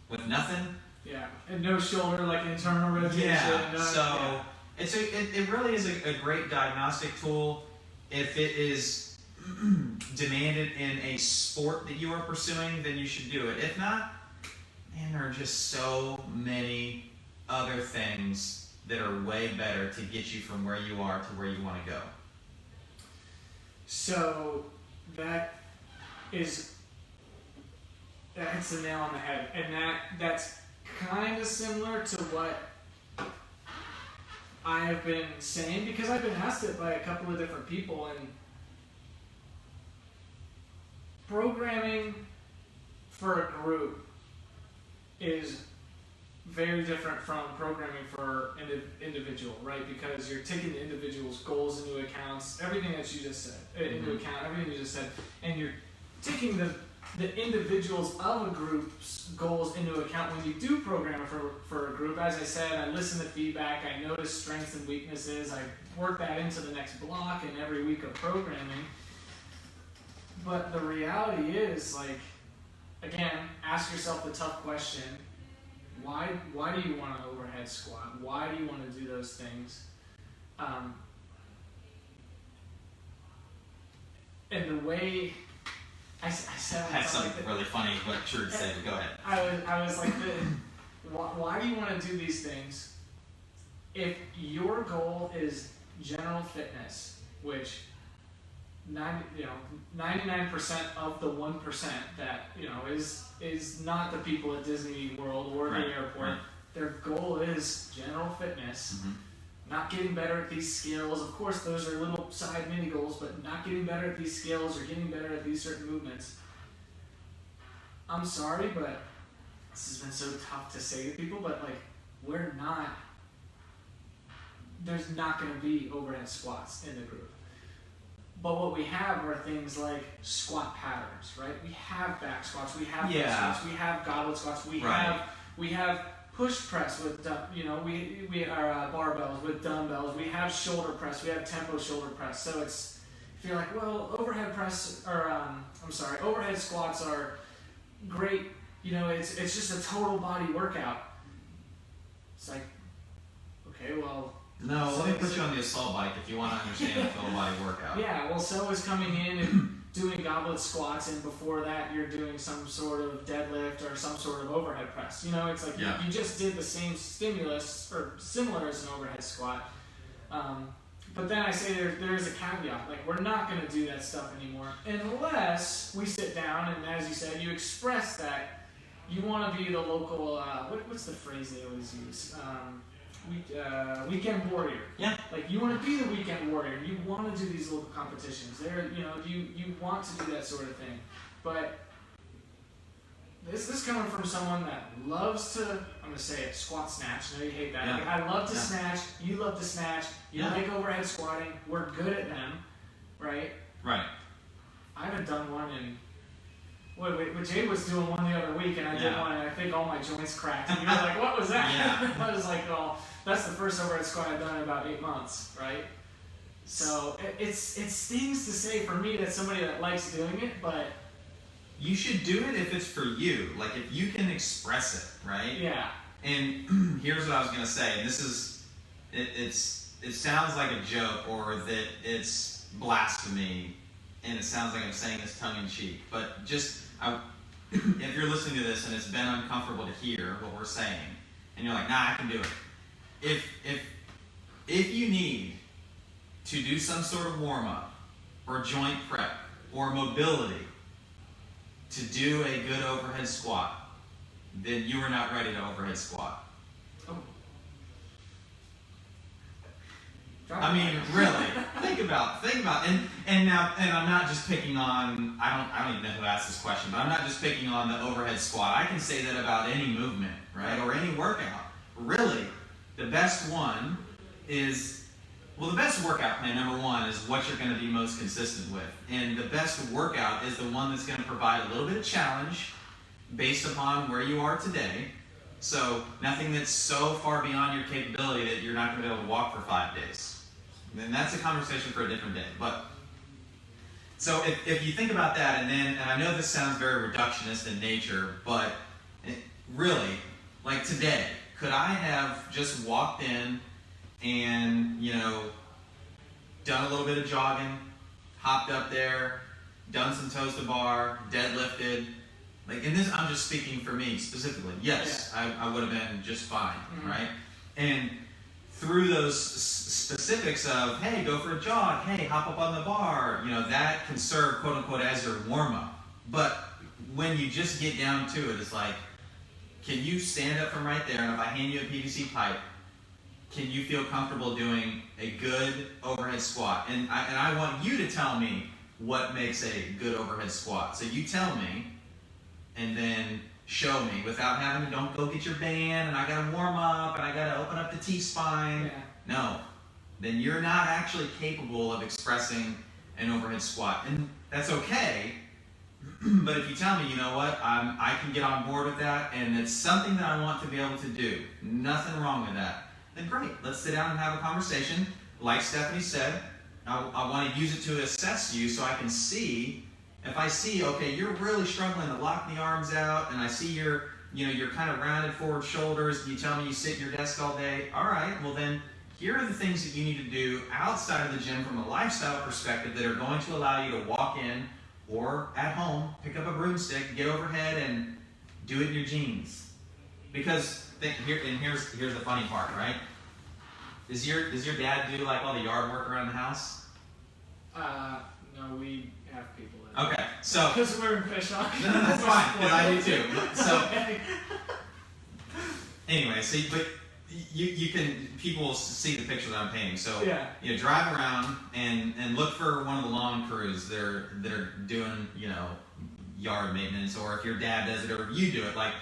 with nothing? Yeah, and no shoulder, like internal rotation. Yeah, so it really is a great diagnostic tool if it is demanded in a sport that you are pursuing, then you should do it. If not, man, there are just so many other things that are way better to get you from where you are to where you want to go. So that's the nail on the head, and that's kind of similar to what I have been saying, because I've been asked it by a couple of different people, and programming for a group is very different from programming for an individual, right? Because you're taking the individual's goals into accounts, everything that you just said, into account, everything you just said, and you're taking the individuals of a group's goals into account when you do program for a group. As I said, I listen to feedback, I notice strengths and weaknesses, I work that into the next block and every week of programming. But the reality is, like, again, ask yourself the tough question, why do you want an overhead squat? Why do you want to do those things? And the way I said, I had something really funny but true to say, but go ahead. I was like, why do you want to do these things? If your goal is general fitness, which 99% of the 1% that is not the people at Disney World or the airport. Right. Their goal is general fitness, not getting better at these skills. Of course, those are little side mini goals, but not getting better at these skills or getting better at these certain movements. I'm sorry, but this has been so tough to say to people, but like, there's not going to be overhead squats in the group. But what we have are things like squat patterns, right? We have back squats, we have foot squats, we have goblet squats, we have push press with we are barbells with dumbbells, we have shoulder press, we have tempo shoulder press. So it's, if you're like, well, overhead squats are great, it's just a total body workout. It's like, okay, well. No, let me put you on the assault bike if you want to understand the total body workout. Yeah, well, so is coming in and doing goblet squats, and before that you're doing some sort of deadlift or some sort of overhead press. It's like you just did the same stimulus, or similar as an overhead squat. But then I say there is a caveat. Like, we're not going to do that stuff anymore unless we sit down and, as you said, you express that you want to be the local, what's the phrase they always use? Weekend warrior. Yeah. Like, you want to be the weekend warrior. You want to do these local competitions. You want to do that sort of thing. But this is coming from someone that loves to, I'm going to say it, squat snatch. I know you hate that. Yeah. Like, I love to snatch. You love to snatch. You like overhead squatting. We're good at them, right? Right. I haven't done one in... Wait, Jade was doing one the other week, and I did one, and I think all my joints cracked. And you were like, what was that? Yeah. I was like, oh, that's the first overhead squat I've done in about 8 months, right? So it stings to say for me that somebody that likes doing it, but... You should do it if it's for you. Like, if you can express it, right? Yeah. And here's what I was going to say. And this is... It sounds like a joke, or that it's blasphemy, and it sounds like I'm saying this tongue-in-cheek. But just... if you're listening to this and it's been uncomfortable to hear what we're saying, and you're like, nah, I can do it. If you need to do some sort of warm-up, or joint prep, or mobility, to do a good overhead squat, then you are not ready to overhead squat. Oh. I mean, really, think about, and I'm not just picking on, I don't even know who asked this question, but I'm not just picking on the overhead squat. I can say that about any movement, right, or any workout. Really, the best one is, well, the best workout plan, number one, is what you're going to be most consistent with. And the best workout is the one that's going to provide a little bit of challenge based upon where you are today. So nothing that's so far beyond your capability that you're not going to be able to walk for 5 days. And that's a conversation for a different day. But so if you think about that, and I know this sounds very reductionist in nature, but really, like today, could I have just walked in and, done a little bit of jogging, hopped up there, done some toes to bar, deadlifted? Like, in this, I'm just speaking for me specifically. Yes, yeah. I would have been just fine, right? And through those specifics of, hey, go for a jog, hey, hop up on the bar, that can serve, quote unquote, as your warm-up. But when you just get down to it, it's like, can you stand up from right there, and if I hand you a PVC pipe, can you feel comfortable doing a good overhead squat? And I want you to tell me what makes a good overhead squat. So you tell me, and then show me without having to, don't go get your band, and I gotta warm up, and I gotta open up the T-spine. Yeah. No. Then you're not actually capable of expressing an overhead squat. And that's okay. But if you tell me, you know what, I can get on board with that, and it's something that I want to be able to do, nothing wrong with that, then great. Let's sit down and have a conversation. Like Stephanie said, I want to use it to assess you so I can see, if I see, okay, you're really struggling to lock the arms out, and I see you're kind of rounded forward shoulders, you tell me you sit at your desk all day, all right, well then, here are the things that you need to do outside of the gym from a lifestyle perspective that are going to allow you to walk in, or at home, pick up a broomstick, get overhead, and do it in your jeans. Because here's the funny part, right? Does your dad do like all the yard work around the house? No, we have people that. Okay, so because we're in fish on. No, that's fine. Because I do too. So anyway, but you can, people will see the picture that I'm painting. So you drive around and look for one of the lawn crews that are doing yard maintenance, or if your dad does it or you do it. Like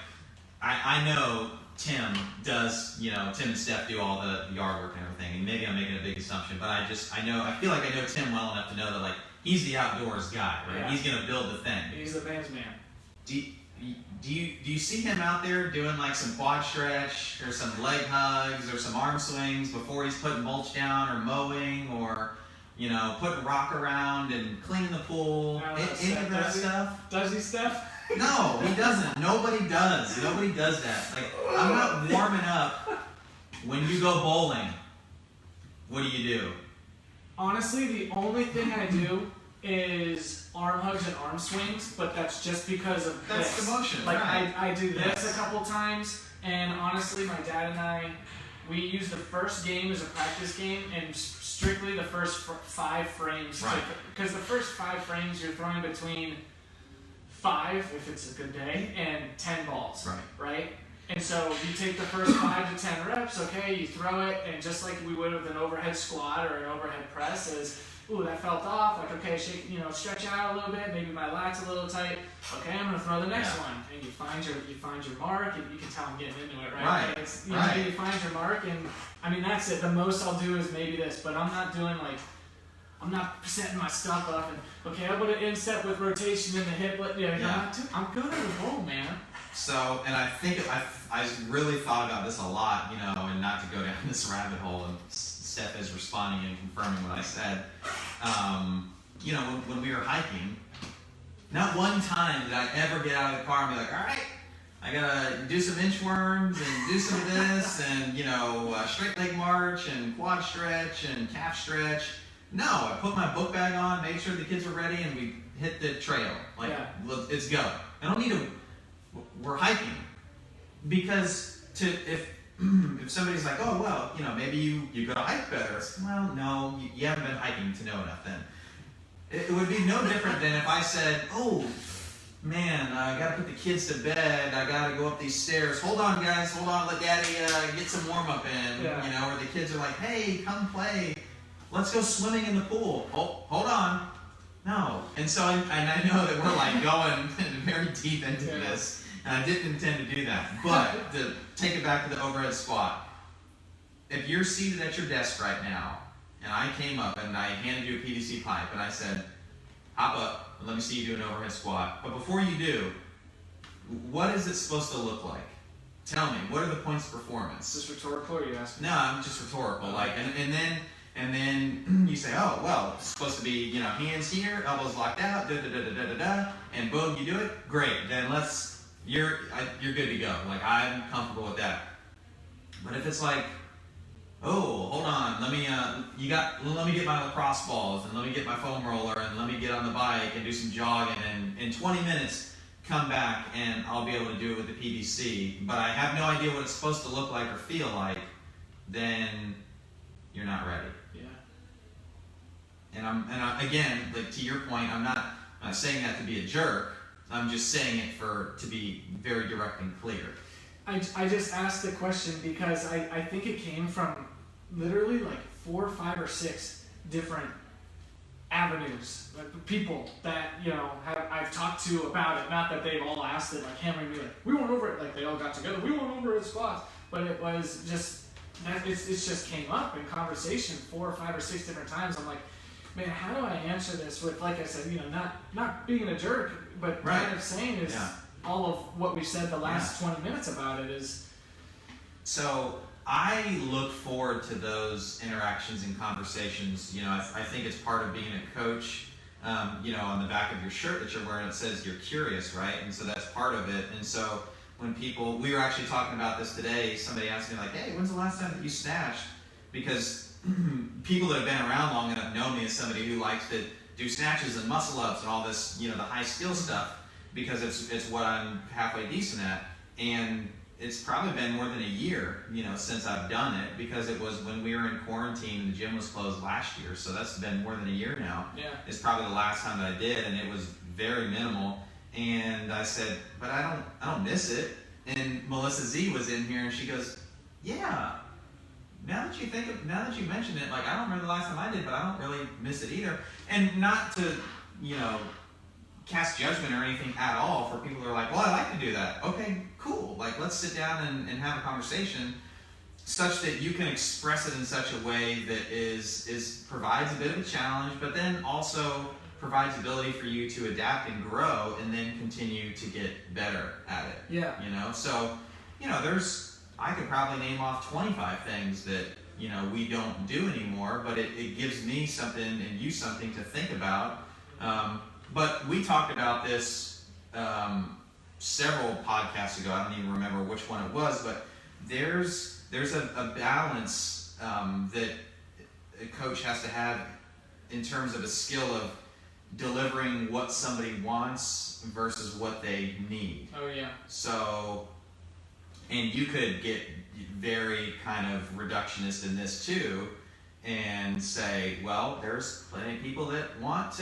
I know Tim does, Tim and Steph do all the yard work and everything, and maybe I'm making a big assumption, but I feel like I know Tim well enough to know that, like, he's the outdoors guy, right? Yeah. He's gonna build the thing. He's the man's man. Do you see him out there doing like some quad stretch, or some leg hugs, or some arm swings before he's putting mulch down, or mowing, or putting rock around and cleaning the pool? Any of that stuff? Does he, Steph? No, he doesn't. Nobody does. Nobody does that. Like, I'm not warming up when you go bowling. What do you do? Honestly, the only thing I do is arm hugs and arm swings, but that's just because of that's this. The motion. Like, right. I do this a couple times, and honestly, my dad and I, we used the first game as a practice game, and strictly the first 5 frames. Right. Because the first 5 frames you're throwing between 5, if it's a good day, and 10 balls. Right? And so you take the first 5 to 10 reps, okay, you throw it, and just like we would with an overhead squat or an overhead press is, ooh, that felt off, like, okay, shake, stretch out a little bit, maybe my lat's a little tight, okay, I'm gonna throw the next one, and you find your mark, and you can tell I'm getting into it, right? Right. You find your mark, and I mean, that's it, the most I'll do is maybe this, but I'm not doing I'm not setting my stuff up and, okay, I'm gonna inset with rotation in the hip, I'm good at the roll, man. So, and I think I really thought about this a lot, and not to go down this rabbit hole, and Steph is responding and confirming what I said. When we were hiking, not one time did I ever get out of the car and be like, all right, I gotta do some inchworms and do some of this and, straight leg march and quad stretch and calf stretch. No, I put my book bag on, made sure the kids were ready, and we hit the trail. Let's go. I don't need to. We're hiking because if somebody's like, oh well, maybe you gotta hike better. Well, no, you haven't been hiking to know enough. Then it would be no different than if I said, oh man, I gotta put the kids to bed. I gotta go up these stairs. Hold on, guys. Hold on. Let Daddy get some warm up in. Yeah. Or the kids are like, hey, come play. Let's go swimming in the pool. Oh, hold on. No. And so I know that we're going very deep into this, and I didn't intend to do that. But to take it back to the overhead squat, if you're seated at your desk right now, and I came up and I handed you a PVC pipe, and I said, hop up, and let me see you do an overhead squat. But before you do, what is it supposed to look like? Tell me, what are the points of performance? Is this rhetorical or are you asking? No, I'm just rhetorical. And then you say, oh, well, it's supposed to be, hands here, elbows locked out, and boom, you do it. Great. Then you're good to go. I'm comfortable with that. But if it's like, oh, hold on, let me get my lacrosse balls, and let me get my foam roller, and let me get on the bike and do some jogging, and in 20 minutes, come back and I'll be able to do it with the PVC. But I have no idea what it's supposed to look like or feel like, then you're not ready. And I'm again, to your point, I'm not saying that to be a jerk. I'm just saying it to be very direct and clear. I just asked the question because I think it came from literally 4, 5, or 6 different avenues, people that I've talked to about it. Not that they've all asked it, hammering me, we went over it, they all got together, we went over it squats, but it was just it just came up in conversation 4 or 5 or 6 different times. I'm like, man, how do I answer this with, like I said, not being a jerk, but kind of saying is all of what we've said the last 20 minutes about it is. So I look forward to those interactions and conversations. I think it's part of being a coach. On the back of your shirt that you're wearing, it says you're curious, right? And so that's part of it. And so when we were actually talking about this today, somebody asked me hey, when's the last time that you snatched? Because people that have been around long enough know me as somebody who likes to do snatches and muscle ups and all this, the high skill stuff, because it's what I'm halfway decent at. And it's probably been more than a year, since I've done it, because it was when we were in quarantine and the gym was closed last year. So that's been more than a year now. Yeah. It's probably the last time that I did, and it was very minimal. And I said, but I don't miss it. And Melissa Z was in here, and she goes, yeah. Now that you mention it, I don't remember the last time I did, but I don't really miss it either. And not to, cast judgment or anything at all for people who are like, well, I like to do that. Okay, cool. Let's sit down and have a conversation such that you can express it in such a way that provides a bit of a challenge, but then also provides ability for you to adapt and grow and then continue to get better at it. Yeah. So, I could probably name off 25 things that, we don't do anymore, but it gives me something and you something to think about. But we talked about this several podcasts ago. I don't even remember which one it was, but there's a balance that a coach has to have in terms of a skill of delivering what somebody wants versus what they need. Oh, yeah. So, and you could get very kind of reductionist in this too, and say, well, there's plenty of people that want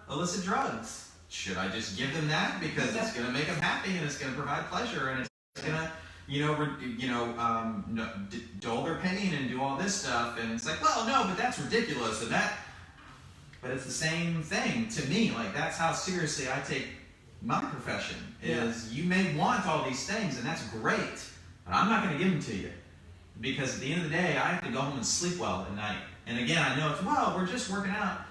illicit drugs. Should I just give them that because it's going to make them happy and it's going to provide pleasure and it's going to, dole their pain and do all this stuff? And it's like, well, no, but that's ridiculous. But it's the same thing to me. Like, that's how seriously I take my profession. Is you may want all these things and that's great, but I'm not going to give them to you. Because at the end of the day, I have to go home and sleep well at night. And again, I know it's, well, we're just working out.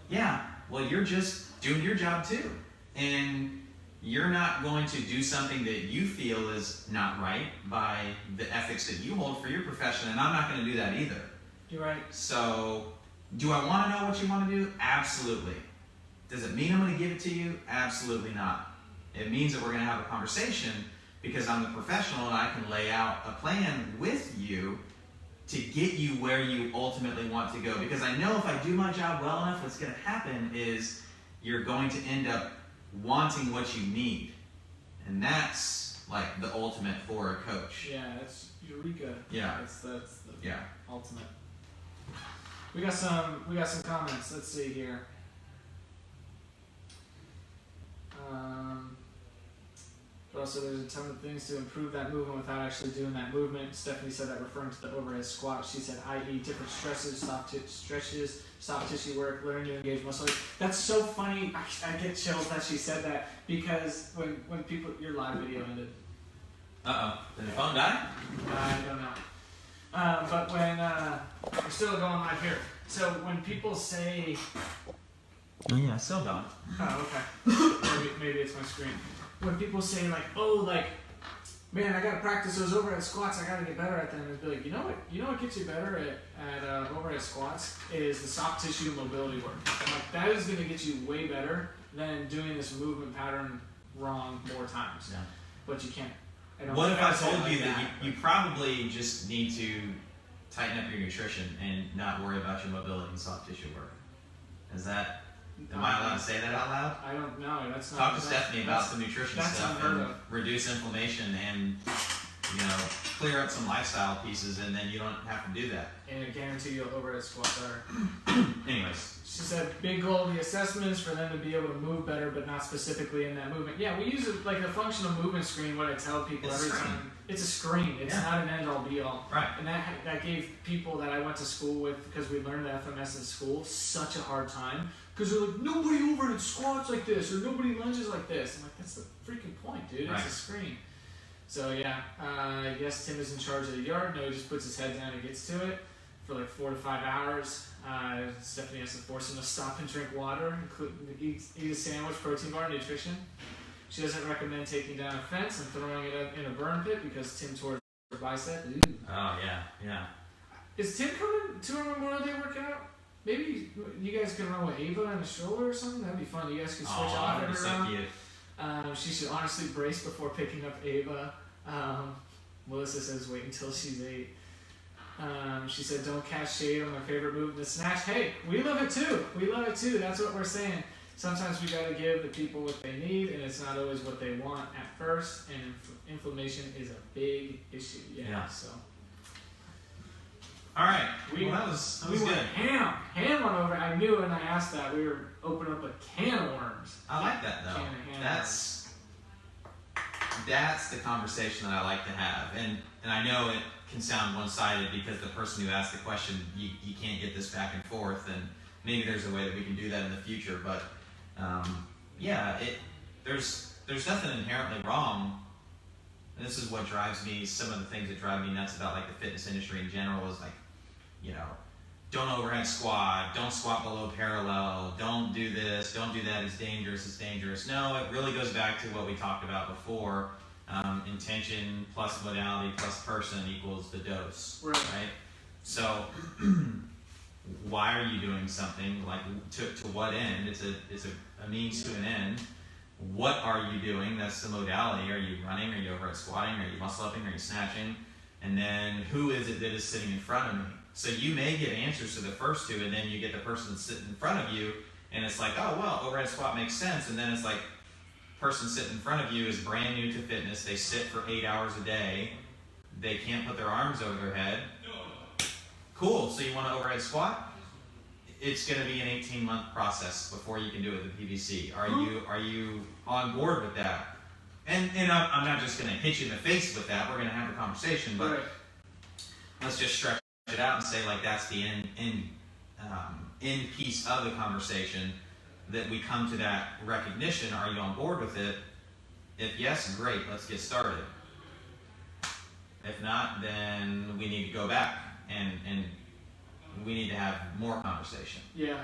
Yeah, well, you're just doing your job too. And you're not going to do something that you feel is not right by the ethics that you hold for your profession. And I'm not going to do that either. You're right. So, do I want to know what you want to do? Absolutely. Does it mean I'm going to give it to you? Absolutely not. It means that we're going to have a conversation, because I'm the professional and I can lay out a plan with you to get you where you ultimately want to go. Because I know if I do my job well enough, what's going to happen is you're going to end up wanting what you need. And that's like the ultimate for a coach. Yeah, that's Eureka. Yeah. That's the ultimate. We got some comments. Let's see here. But also, there's a ton of things to improve that movement without actually doing that movement. Stephanie said that referring to the overhead squat. She said, i.e. different stresses, stretches, soft tissue work, learn to engage muscle. That's so funny. I get chills that she said that, because when people, your live video ended. Uh-oh. Did the phone die? I don't know. But when, we're still going live here. So when people say... Oh yeah, still going. Oh, okay. maybe it's my screen. When people say like, oh, like, man, I gotta practice those overhead squats, I gotta get better at them, and be like, you know what gets you better at overhead squats is the soft tissue mobility work. And like, that is gonna get you way better than doing this movement pattern wrong more times. Yeah. But you can't. What if I told you that you probably just need to tighten up your nutrition and not worry about your mobility and soft tissue work? Am I allowed to say that out loud? I don't know. That's not. Talk to Stephanie about some nutrition stuff and reduce inflammation and, clear up some lifestyle pieces, and then you don't have to do that. And I guarantee you'll overhead squat better. Anyways. She said, big goal of the assessment is for them to be able to move better, but not specifically in that movement. Yeah, we use it like a functional movement screen. What I tell people every time, it's a screen. It's not an end all be all. Right. And that gave people that I went to school with, because we learned the FMS in school, such a hard time. Because they're like, nobody overhead squats like this, or nobody lunges like this. I'm like, that's the freaking point, dude. Right. It's a screen. So yeah, yes, Tim is in charge of the yard. No, he just puts his head down and gets to it for like 4 to 5 hours. Stephanie has to force him to stop and drink water, eat a sandwich, protein bar, nutrition. She doesn't recommend taking down a fence and throwing it up in a burn pit because Tim tore her bicep. Ooh. Oh, yeah. Is Tim coming to a Memorial Day workout? Maybe you guys can run with Ava in a stroller or something. That'd be fun. You guys could switch off every round. She should honestly brace before picking up Ava. Melissa says wait until she's 8. She said don't cast shade on my favorite move in the snatch. Hey, we love it too. That's what we're saying. Sometimes we gotta give the people what they need, and it's not always what they want at first. And inflammation is a big issue. Yeah. So. All right. We that was went good. Ham on over. I knew when I asked that we were opening up a can of worms. I like that though. That's the conversation that I like to have, and I know it can sound one-sided because the person who asked the question, you can't get this back and forth, and maybe there's a way that we can do that in the future. But there's nothing inherently wrong. And this is what drives me. Some of the things that drive me nuts about like the fitness industry in general is like, don't overhead squat, don't squat below parallel, don't do this, don't do that, it's dangerous. No, it really goes back to what we talked about before. Intention plus modality plus person equals the dose, right? So why are you doing something? Like to what end? It's a means to an end. What are you doing? That's the modality. Are you running? Are you overhead squatting? Are you muscle upping? Are you snatching? And then who is it that is sitting in front of me? So you may get answers to the first two, and then you get the person that's sitting in front of you, and it's like, oh, well, overhead squat makes sense. And then it's like, person sitting in front of you is brand new to fitness. They sit for 8 hours a day. They can't put their arms over their head. Cool. So you want to overhead squat? It's going to be an 18-month process before you can do it with the PVC. Are you on board with that? And I'm not just going to hit you in the face with that. We're going to have a conversation, but Right. let's just stretch it out and say like that's the end piece of the conversation, that we come to that recognition. Are you on board with it? If yes, great. Let's get started. If not, then we need to go back and we need to have more conversation. Yeah.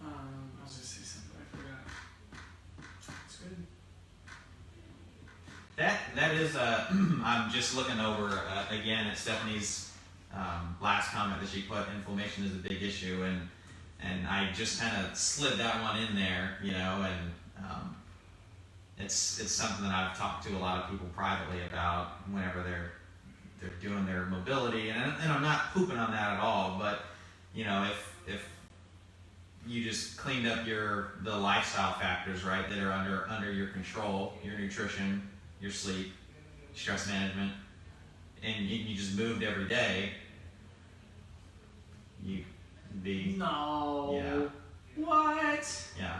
I was gonna say something, I forgot. It's good. That is I'm just looking over again at Stephanie's last comment that she put. Inflammation is a big issue, and I just kind of slid that one in there, and it's something that I've talked to a lot of people privately about whenever they're doing their mobility, and I'm not pooping on that at all, but if you just cleaned up the lifestyle factors, right, that are under your control, your nutrition, your sleep, stress management, and you just moved every day, you'd be... No. Yeah. What? Yeah.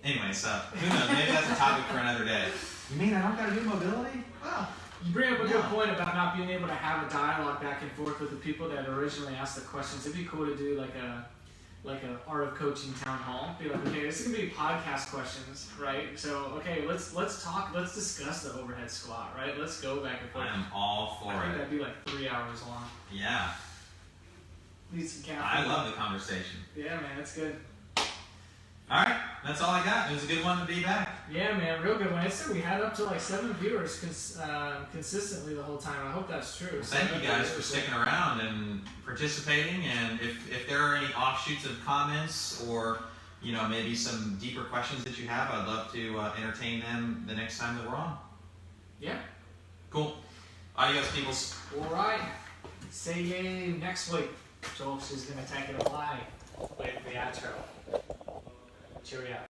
Anyway, so who knows? Maybe that's a topic for another day. You mean I don't gotta do mobility? Well, You bring up a good point about not being able to have a dialogue back and forth with the people that originally asked the questions. It'd be cool to do like a art of coaching town hall. Be like, okay, this is gonna be podcast questions, right? So okay, let's talk. Let's discuss the overhead squat, right? Let's go back and forth. I am all for I think it. that'd be like 3 hours long. Yeah. Need some caffeine. I love the conversation. Yeah, man, that's good. All right, that's all I got. It was a good one to be back. Yeah, man, real good one. I said we had up to like 7 viewers consistently the whole time. I hope that's true. Well, thank you guys for sticking around and participating. And if there are any offshoots of comments or maybe some deeper questions that you have, I'd love to entertain them the next time that we're on. Yeah. Cool. Adios, peoples. All right. Say yay next week. Joel, she's gonna take it away with the outro. Cheerio.